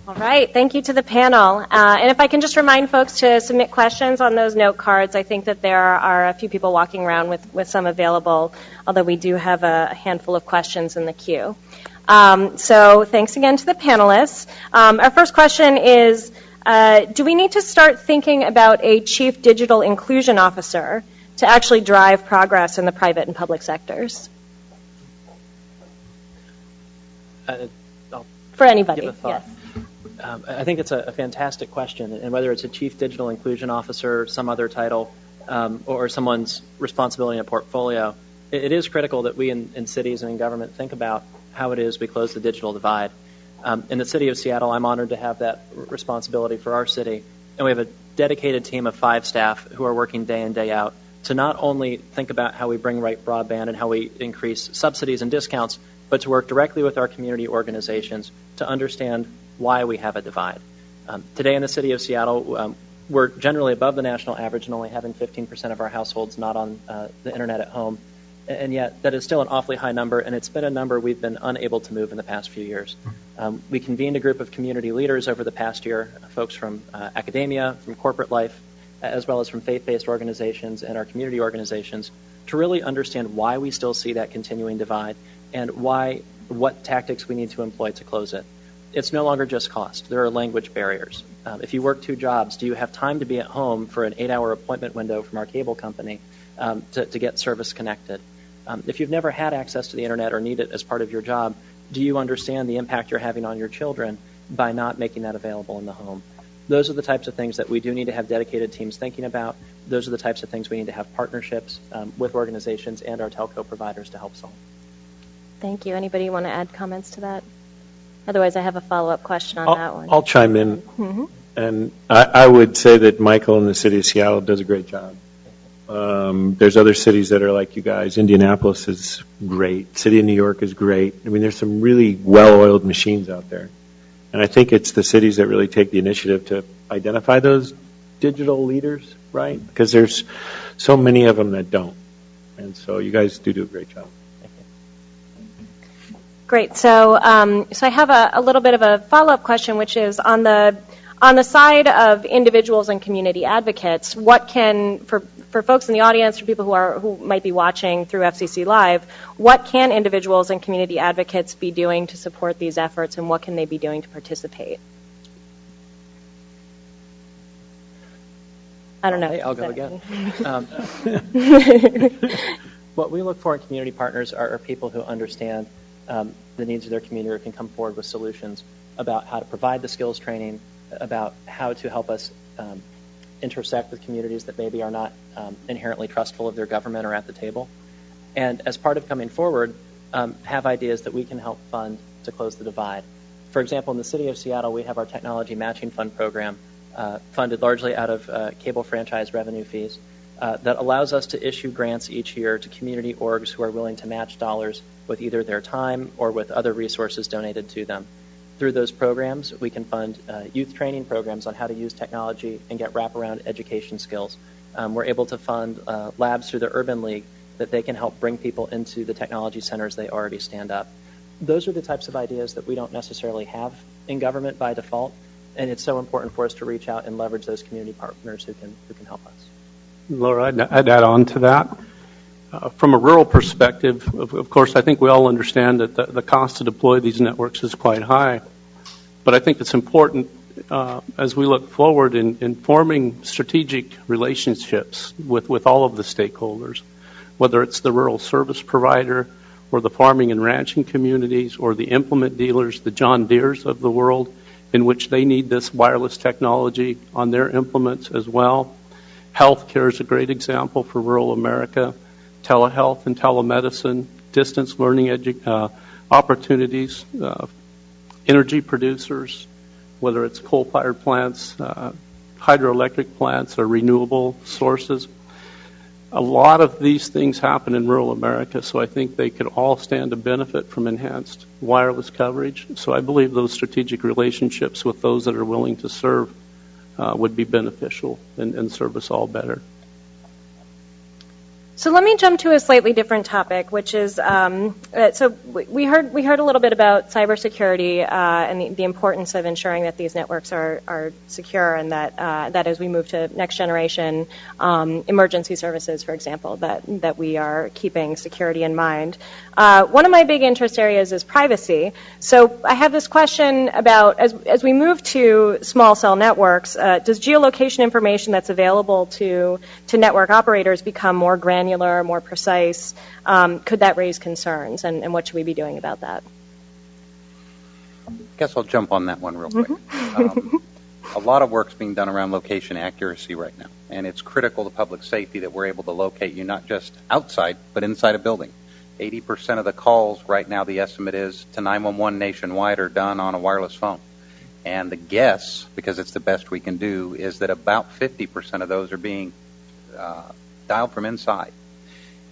All right, thank you to the panel. And if I can just remind folks to submit questions on those note cards. I think that there are a few people walking around with some available, although we do have a handful of questions in the queue. So thanks again to the panelists. Our first question is, do we need to start thinking about a chief digital inclusion officer to actually drive progress in the private and public sectors? For anybody, yes. I think it's a fantastic question, and whether it's a chief digital inclusion officer, some other title, or someone's responsibility in a portfolio, it is critical that we in cities and in government think about how it is we close the digital divide. In the city of Seattle, I'm honored to have that responsibility for our city, and we have a dedicated team of 5 staff who are working day in, day out to not only think about how we bring right broadband and how we increase subsidies and discounts, but to work directly with our community organizations to understand why we have a divide. Today in the city of Seattle, we're generally above the national average and only having 15% of our households not on the internet at home. And yet that is still an awfully high number, and it's been a number we've been unable to move in the past few years. We convened a group of community leaders over the past year, folks from academia, from corporate life, as well as from faith-based organizations and our community organizations, to really understand why we still see that continuing divide and what tactics we need to employ to close it. It's no longer just cost. There are language barriers. If you work 2 jobs, do you have time to be at home for an 8-hour appointment window from our cable company to get service connected? If you've never had access to the internet or need it as part of your job, do you understand the impact you're having on your children by not making that available in the home? Those are the types of things that we do need to have dedicated teams thinking about. Those are the types of things we need to have partnerships with organizations and our telco providers to help solve. Thank you. Anybody want to add comments to that? Otherwise, I have a follow-up question on that one. I'll chime in. Mm-hmm. And I would say that Michael in the city of Seattle does a great job. There's other cities that are like you guys. Indianapolis is great. City of New York is great. I mean, there's some really well-oiled machines out there. And I think it's the cities that really take the initiative to identify those digital leaders, right? Because there's so many of them that don't. And so you guys do a great job. Great. So I have a little bit of a follow-up question, which is on the side of individuals and community advocates, what can, for folks in the audience, for people who might be watching through FCC Live, what can individuals and community advocates be doing to support these efforts, and what can they be doing to participate? I don't know. Hey, I'll go again. What we look for in community partners are people who understand the needs of their community or can come forward with solutions about how to provide the skills training, about how to help us intersect with communities that maybe are not inherently trustful of their government or at the table. And as part of coming forward, have ideas that we can help fund to close the divide. For example, in the city of Seattle, we have our Technology Matching Fund program funded largely out of cable franchise revenue fees that allows us to issue grants each year to community orgs who are willing to match dollars with either their time or with other resources donated to them. Through those programs, we can fund youth training programs on how to use technology and get wraparound education skills. We're able to fund labs through the Urban League that they can help bring people into the technology centers they already stand up. Those are the types of ideas that we don't necessarily have in government by default, and it's so important for us to reach out and leverage those community partners who can help us. Laura, I'd add on to that. From a rural perspective, of course, I think we all understand that the cost to deploy these networks is quite high. But I think it's important as we look forward in forming strategic relationships with all of the stakeholders, whether it's the rural service provider or the farming and ranching communities or the implement dealers, the John Deeres of the world, in which they need this wireless technology on their implements as well. Healthcare is a great example for rural America. Telehealth and telemedicine, distance learning opportunities, energy producers, whether it's coal-fired plants, hydroelectric plants, or renewable sources. A lot of these things happen in rural America, so I think they could all stand to benefit from enhanced wireless coverage. So I believe those strategic relationships with those that are willing to serve would be beneficial and serve us all better. So let me jump to a slightly different topic, which is so we heard a little bit about cybersecurity and the importance of ensuring that these networks are secure, and that as we move to next generation emergency services, for example, that we are keeping security in mind. One of my big interest areas is privacy. So I have this question about as we move to small cell networks, does geolocation information that's available to network operators become more granular, more precise? Could that raise concerns, and what should we be doing about that? I guess I'll jump on that one real quick. A lot of work's being done around location accuracy right now, and it's critical to public safety that we're able to locate you not just outside, but inside a building. 80% of the calls right now, the estimate is, to 911 nationwide are done on a wireless phone. And the guess, because it's the best we can do, is that about 50% of those are being dialed from inside.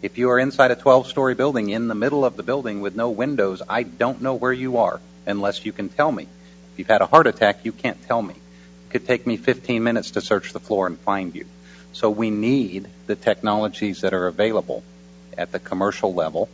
If you are inside a 12-story building in the middle of the building with no windows, I don't know where you are unless you can tell me. If you've had a heart attack, you can't tell me. It could take me 15 minutes to search the floor and find you. So we need the technologies that are available at the commercial level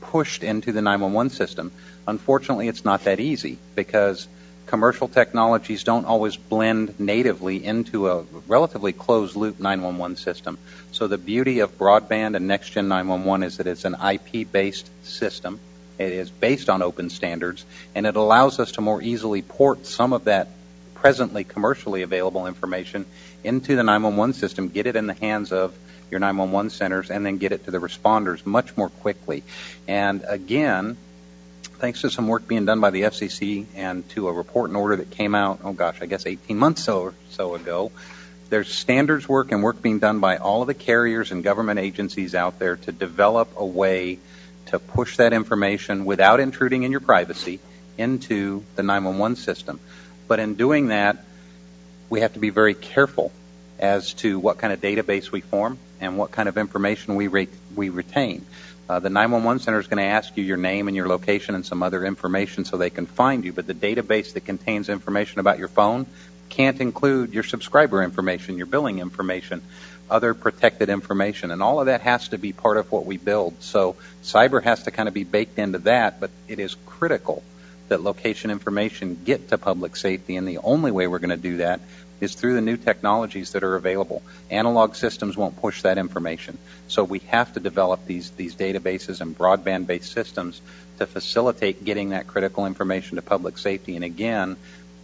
pushed into the 911 system. Unfortunately, it's not that easy because commercial technologies don't always blend natively into a relatively closed-loop 911 system. So the beauty of broadband and next-gen 911 is that it's an IP-based system. It is based on open standards, and it allows us to more easily port some of that presently commercially available information into the 911 system, get it in the hands of your 911 centers, and then get it to the responders much more quickly. And again, thanks to some work being done by the FCC and to a report and order that came out, 18 months or so ago, there's standards work and work being done by all of the carriers and government agencies out there to develop a way to push that information without intruding in your privacy into the 911 system. But in doing that, we have to be very careful as to what kind of database we form and what kind of information we retain. The 911 center is going to ask you your name and your location and some other information so they can find you, but the database that contains information about your phone can't include your subscriber information, your billing information, other protected information, and all of that has to be part of what we build. So cyber has to kind of be baked into that, but it is critical that location information get to public safety, and the only way we're going to do that is through the new technologies that are available. Analog systems won't push that information. So we have to develop these databases and broadband-based systems to facilitate getting that critical information to public safety. And again,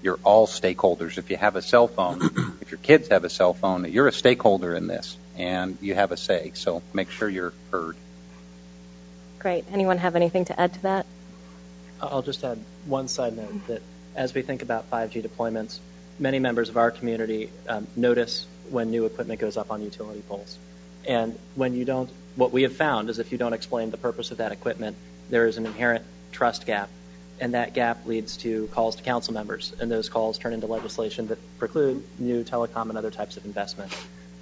you're all stakeholders. If you have a cell phone, if your kids have a cell phone, you're a stakeholder in this, and you have a say. So make sure you're heard. Great. Anyone have anything to add to that? I'll just add one side note that as we think about 5G deployments, many members of our community notice when new equipment goes up on utility poles. And when you don't, what we have found is if you don't explain the purpose of that equipment, there is an inherent trust gap. And that gap leads to calls to council members. And those calls turn into legislation that preclude new telecom and other types of investment.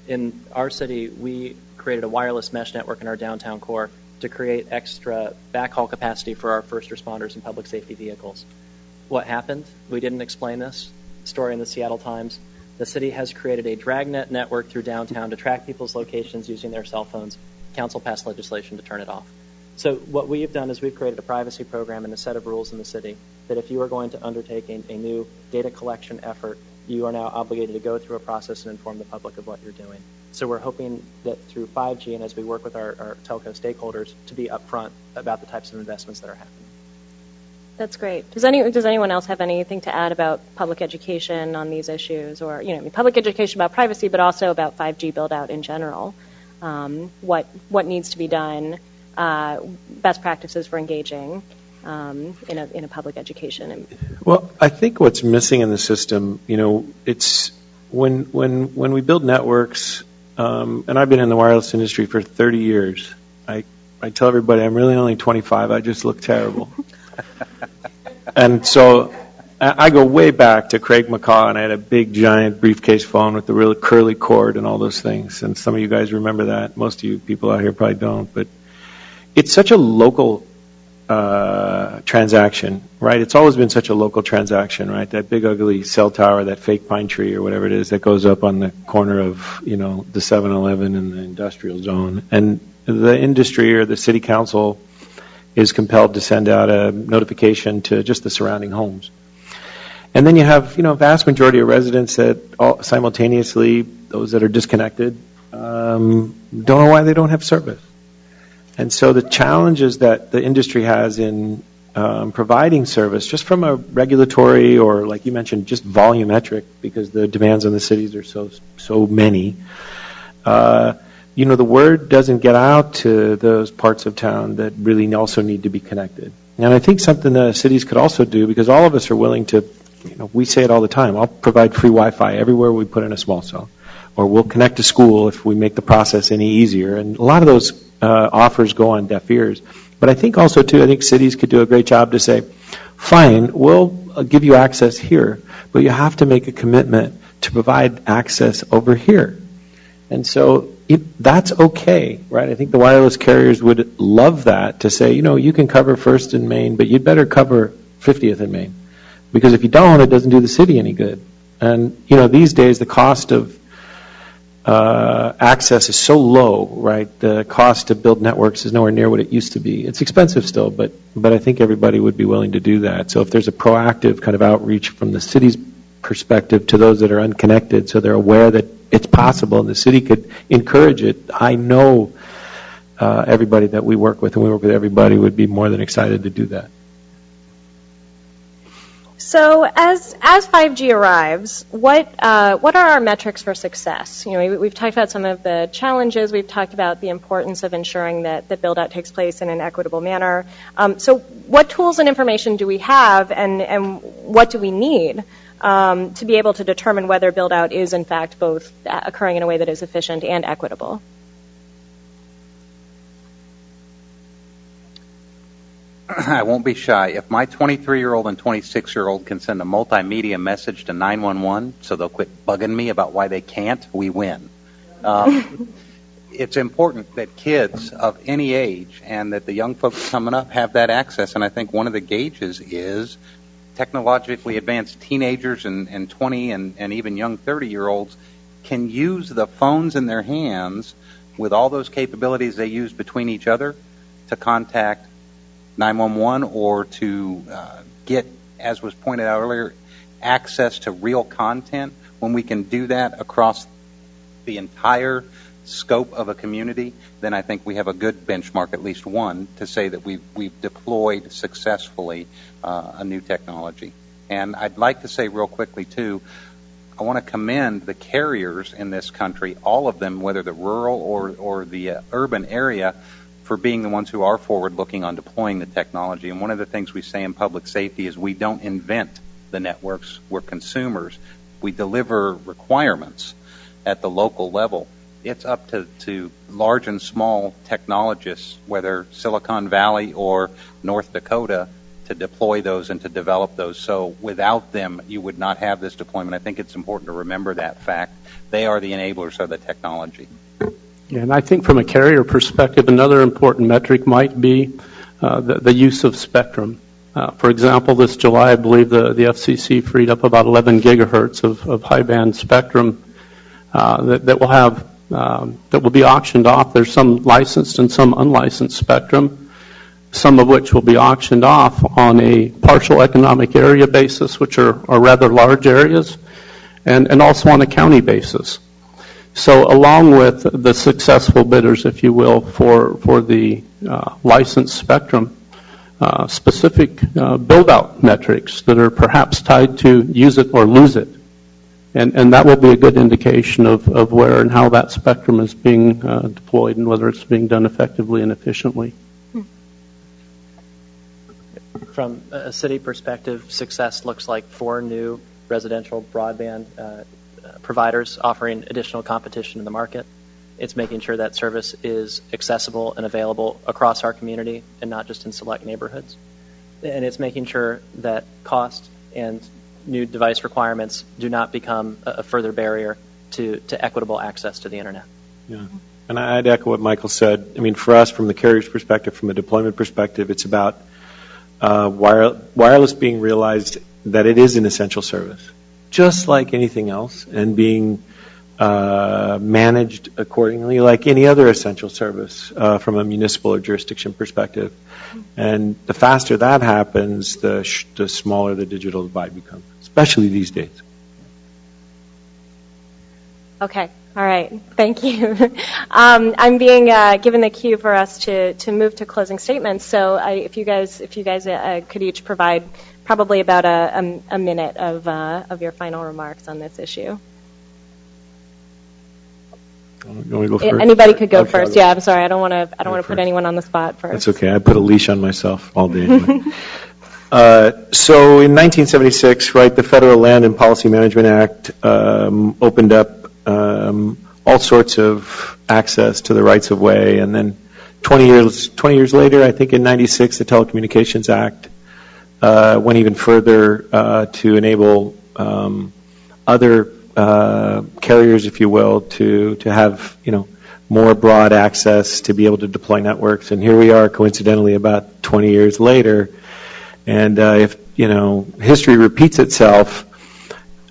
In our city, we created a wireless mesh network in our downtown core to create extra backhaul capacity for our first responders and public safety vehicles. What happened? We didn't explain this. Story in the Seattle Times. The city has created a dragnet network through downtown to track people's locations using their cell phones. Council passed legislation to turn it off. So what we have done is we've created a privacy program and a set of rules in the city that if you are going to undertake a new data collection effort, you are now obligated to go through a process and inform the public of what you're doing. So we're hoping that through 5G and as we work with our telco stakeholders to be upfront about the types of investments that are happening. That's great. Does anyone else have anything to add about public education on these issues, or public education about privacy, but also about 5G build out in general? What needs to be done? Best practices for engaging in a public education. Well, I think what's missing in the system, it's when we build networks, and I've been in the wireless industry for 30 years. I tell everybody I'm really only 25. I just look terrible. And so I go way back to Craig McCaw, and I had a big, giant briefcase phone with the really curly cord and all those things. And some of you guys remember that. Most of you people out here probably don't. But it's such a local transaction, right? It's always been such a local transaction, right? That big, ugly cell tower, that fake pine tree or whatever it is that goes up on the corner of, the 7-Eleven and the industrial zone. And the industry or the city council is compelled to send out a notification to just the surrounding homes. And then you have, vast majority of residents that all simultaneously, those that are disconnected, don't know why they don't have service. And so the challenges that the industry has in providing service, just from a regulatory or, like you mentioned, just volumetric, because the demands on the cities are so many, the word doesn't get out to those parts of town that really also need to be connected. And I think something the cities could also do, because all of us are willing to, we say it all the time, I'll provide free Wi-Fi everywhere we put in a small cell. Or we'll connect to school if we make the process any easier. And a lot of those offers go on deaf ears. But I think also, too, I think cities could do a great job to say, fine, we'll give you access here, but you have to make a commitment to provide access over here. And so that's okay, right? I think the wireless carriers would love that, to say, you can cover 1st and Main, but you'd better cover 50th and Main. Because if you don't, it doesn't do the city any good. And, these days the cost of access is so low, right? The cost to build networks is nowhere near what it used to be. It's expensive still, but I think everybody would be willing to do that. So if there's a proactive kind of outreach from the city's perspective to those that are unconnected, so they're aware that it's possible and the city could encourage it, I know everybody that we work with, and we work with everybody, would be more than excited to do that. So as 5G arrives, what are our metrics for success? We've talked about some of the challenges. We've talked about the importance of ensuring that the build-out takes place in an equitable manner. So what tools and information do we have, and what do we need to be able to determine whether build-out is, in fact, both occurring in a way that is efficient and equitable? I won't be shy. If my 23-year-old and 26-year-old can send a multimedia message to 911 so they'll quit bugging me about why they can't, we win. It's important that kids of any age and that the young folks coming up have that access, and I think one of the gauges is technologically advanced teenagers and 20 and even young 30-year-olds can use the phones in their hands with all those capabilities they use between each other to contact 911 or to get, as was pointed out earlier, access to real content. When we can do that across the entire scope of a community, then I think we have a good benchmark, at least one, to say that we've deployed successfully a new technology. And I'd like to say real quickly, too, I want to commend the carriers in this country, all of them, whether the rural or the urban area, for being the ones who are forward-looking on deploying the technology. And one of the things we say in public safety is we don't invent the networks. We're consumers. We deliver requirements at the local level. It's up to large and small technologists, whether Silicon Valley or North Dakota, to deploy those and to develop those. So without them, you would not have this deployment. I think it's important to remember that fact. They are the enablers of the technology. Yeah, and I think from a carrier perspective, another important metric might be the use of spectrum. For example, this July, I believe the FCC freed up about 11 gigahertz of high-band spectrum that will be auctioned off. There's some licensed and some unlicensed spectrum, some of which will be auctioned off on a partial economic area basis, which are rather large areas, and also on a county basis. So along with the successful bidders, if you will, for the licensed spectrum, specific build-out metrics that are perhaps tied to use it or lose it. And that will be a good indication of where and how that spectrum is being deployed and whether it's being done effectively and efficiently. From a city perspective, success looks like 4 new residential broadband providers offering additional competition in the market. It's making sure that service is accessible and available across our community and not just in select neighborhoods. And it's making sure that cost and new device requirements do not become a further barrier to equitable access to the internet. Yeah. And I'd echo what Michael said. I mean, for us, from the carrier's perspective, from a deployment perspective, it's about wireless being realized that it is an essential service, just like anything else, and being managed accordingly like any other essential service from a municipal or jurisdiction perspective. And the faster that happens, the smaller the digital divide becomes, especially these days. Okay. All right. Thank you. I'm being given the cue for us to move to closing statements. So if you guys could each provide probably about a minute of your final remarks on this issue. You want me to go first? Anybody could go first. Yeah, I'm sorry. I don't want to put anyone on the spot first. That's okay. I put a leash on myself all day anyway. So in 1976, right, the Federal Land and Policy Management Act opened up all sorts of access to the rights of way, and then 20 years later, I think in 96, the Telecommunications Act went even further to enable other carriers, if you will, to have more broad access to be able to deploy networks. And here we are, coincidentally, about 20 years later. And if history repeats itself,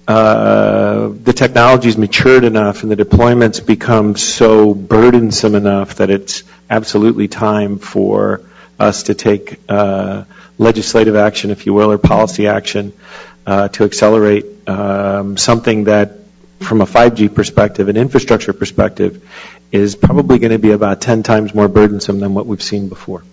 the technology's matured enough and the deployments become so burdensome enough that it's absolutely time for us to take legislative action, if you will, or policy action to accelerate something that, from a 5G perspective, an infrastructure perspective, is probably going to be about 10 times more burdensome than what we've seen before.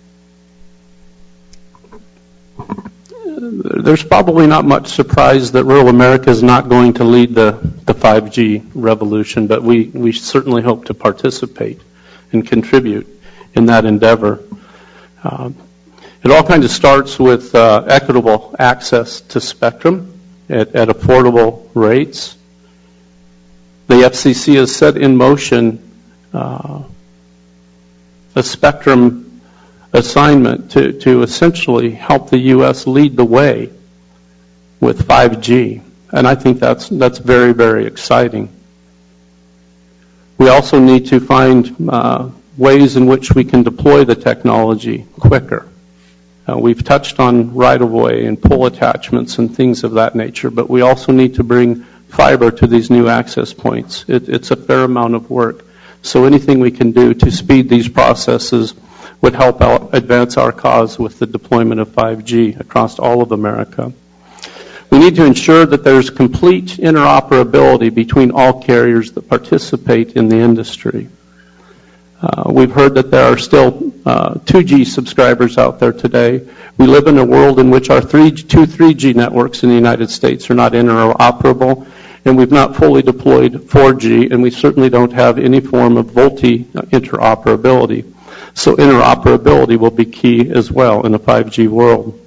There's probably not much surprise that rural America is not going to lead the 5G revolution, but we certainly hope to participate and contribute in that endeavor. It all kind of starts with equitable access to spectrum at affordable rates. The FCC has set in motion a spectrum assignment to essentially help the U.S. lead the way with 5G. And I think that's very, very exciting. We also need to find ways in which we can deploy the technology quicker. We've touched on right-of-way and pole attachments and things of that nature, but we also need to bring fiber to these new access points. It's a fair amount of work. So anything we can do to speed these processes would help advance our cause with the deployment of 5G across all of America. We need to ensure that there's complete interoperability between all carriers that participate in the industry. We've heard that there are still 2G subscribers out there today. We live in a world in which our 3G networks in the United States are not interoperable, and we've not fully deployed 4G, and we certainly don't have any form of interoperability. So interoperability will be key as well in a 5G world.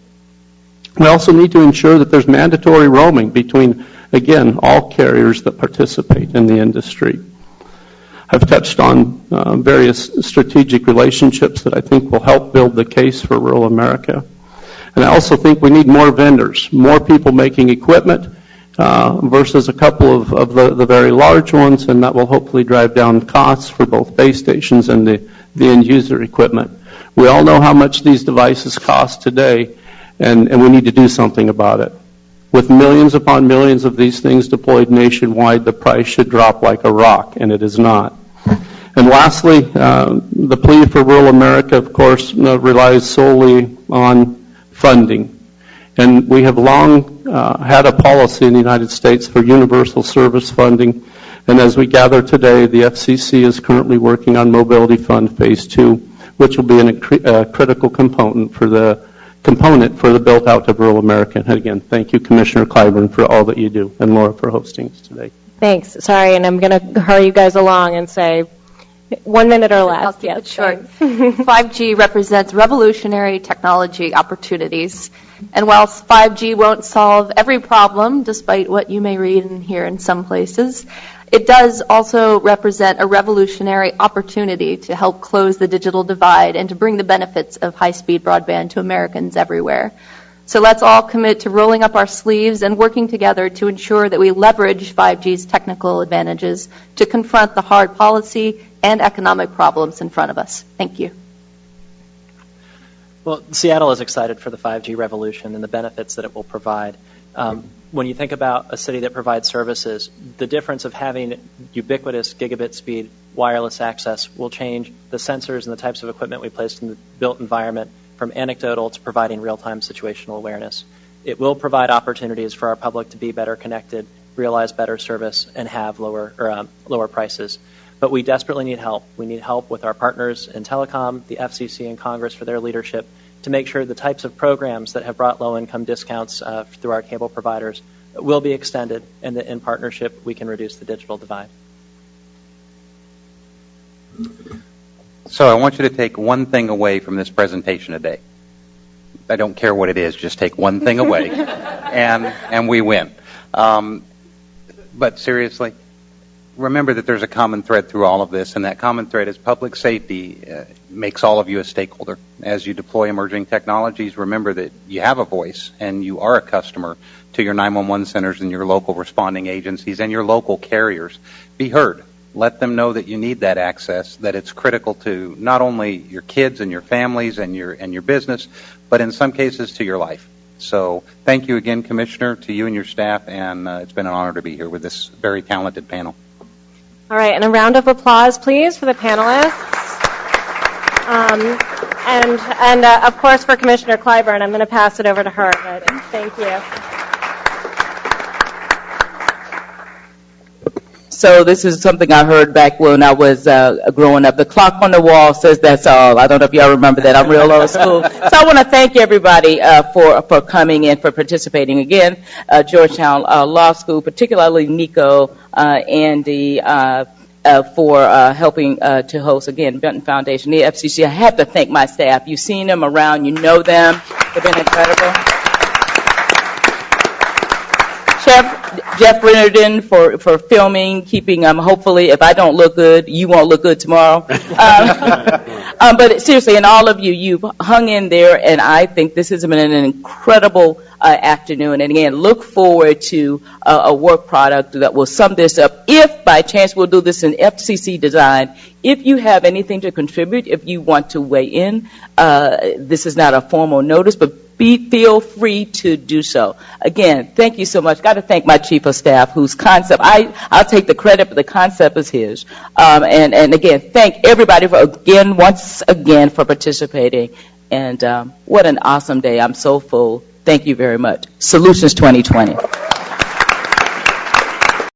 We also need to ensure that there's mandatory roaming between, again, all carriers that participate in the industry. I've touched on various strategic relationships that I think will help build the case for rural America. And I also think we need more vendors, more people making equipment versus a couple of the very large ones, and that will hopefully drive down costs for both base stations and the end user equipment. We all know how much these devices cost today, and we need to do something about it. With millions upon millions of these things deployed nationwide, the price should drop like a rock, and it is not. And lastly, the plea for rural America, of course, relies solely on funding. And we have long had a policy in the United States for universal service funding. And as we gather today, the FCC is currently working on Mobility Fund Phase 2, which will be a critical component for the build-out of rural America. And again, thank you, Commissioner Clyburn, for all that you do, and Laura for hosting us today. Thanks. Sorry, and I'm going to hurry you guys along and say 1 minute or less. I'll keep it short. 5G represents revolutionary technology opportunities. And whilst 5G won't solve every problem, despite what you may read and hear in some places, it does also represent a revolutionary opportunity to help close the digital divide and to bring the benefits of high-speed broadband to Americans everywhere. So let's all commit to rolling up our sleeves and working together to ensure that we leverage 5G's technical advantages to confront the hard policy and economic problems in front of us. Thank you. Well, Seattle is excited for the 5G revolution and the benefits that it will provide. When you think about a city that provides services, the difference of having ubiquitous gigabit speed wireless access will change the sensors and the types of equipment we place in the built environment from anecdotal to providing real-time situational awareness. It will provide opportunities for our public to be better connected, realize better service, and have lower prices. But we desperately need help. We need help with our partners in telecom, the FCC, and Congress for their leadership to make sure the types of programs that have brought low-income discounts through our cable providers will be extended, and that in partnership we can reduce the digital divide. So I want you to take one thing away from this presentation today. I don't care what it is, just take one thing away, and we win. But seriously, remember that there's a common thread through all of this, and that common thread is public safety makes all of you a stakeholder. As you deploy emerging technologies, remember that you have a voice and you are a customer to your 911 centers and your local responding agencies and your local carriers. Be heard. Let them know that you need that access, that it's critical to not only your kids and your families and your business, but in some cases to your life. So thank you again, Commissioner, to you and your staff, and it's been an honor to be here with this very talented panel. All right, and a round of applause, please, for the panelists. And of course, for Commissioner Clyburn, I'm going to pass it over to her, but thank you. So this is something I heard back when I was growing up. The clock on the wall says that's all. I don't know if y'all remember that. I'm real old school. So I want to thank everybody for coming and for participating. Again, Georgetown Law School, particularly Nico, Andy, for helping to host, again, Benton Foundation, the FCC. I have to thank my staff. You've seen them around. You know them. They've been incredible. Jeff Brennerden for filming, keeping, hopefully, if I don't look good, you won't look good tomorrow. But seriously, and all of you, you've hung in there, and I think this has been an incredible afternoon. And again, look forward to a work product that will sum this up. If by chance we'll do this in FCC design, if you have anything to contribute, if you want to weigh in, this is not a formal notice, but feel free to do so. Again, thank you so much. Got to thank my chief of staff, whose concept, I'll take the credit, but the concept is his. And again, thank everybody once again for participating. And what an awesome day. I'm so full. Thank you very much. Solutions 2020.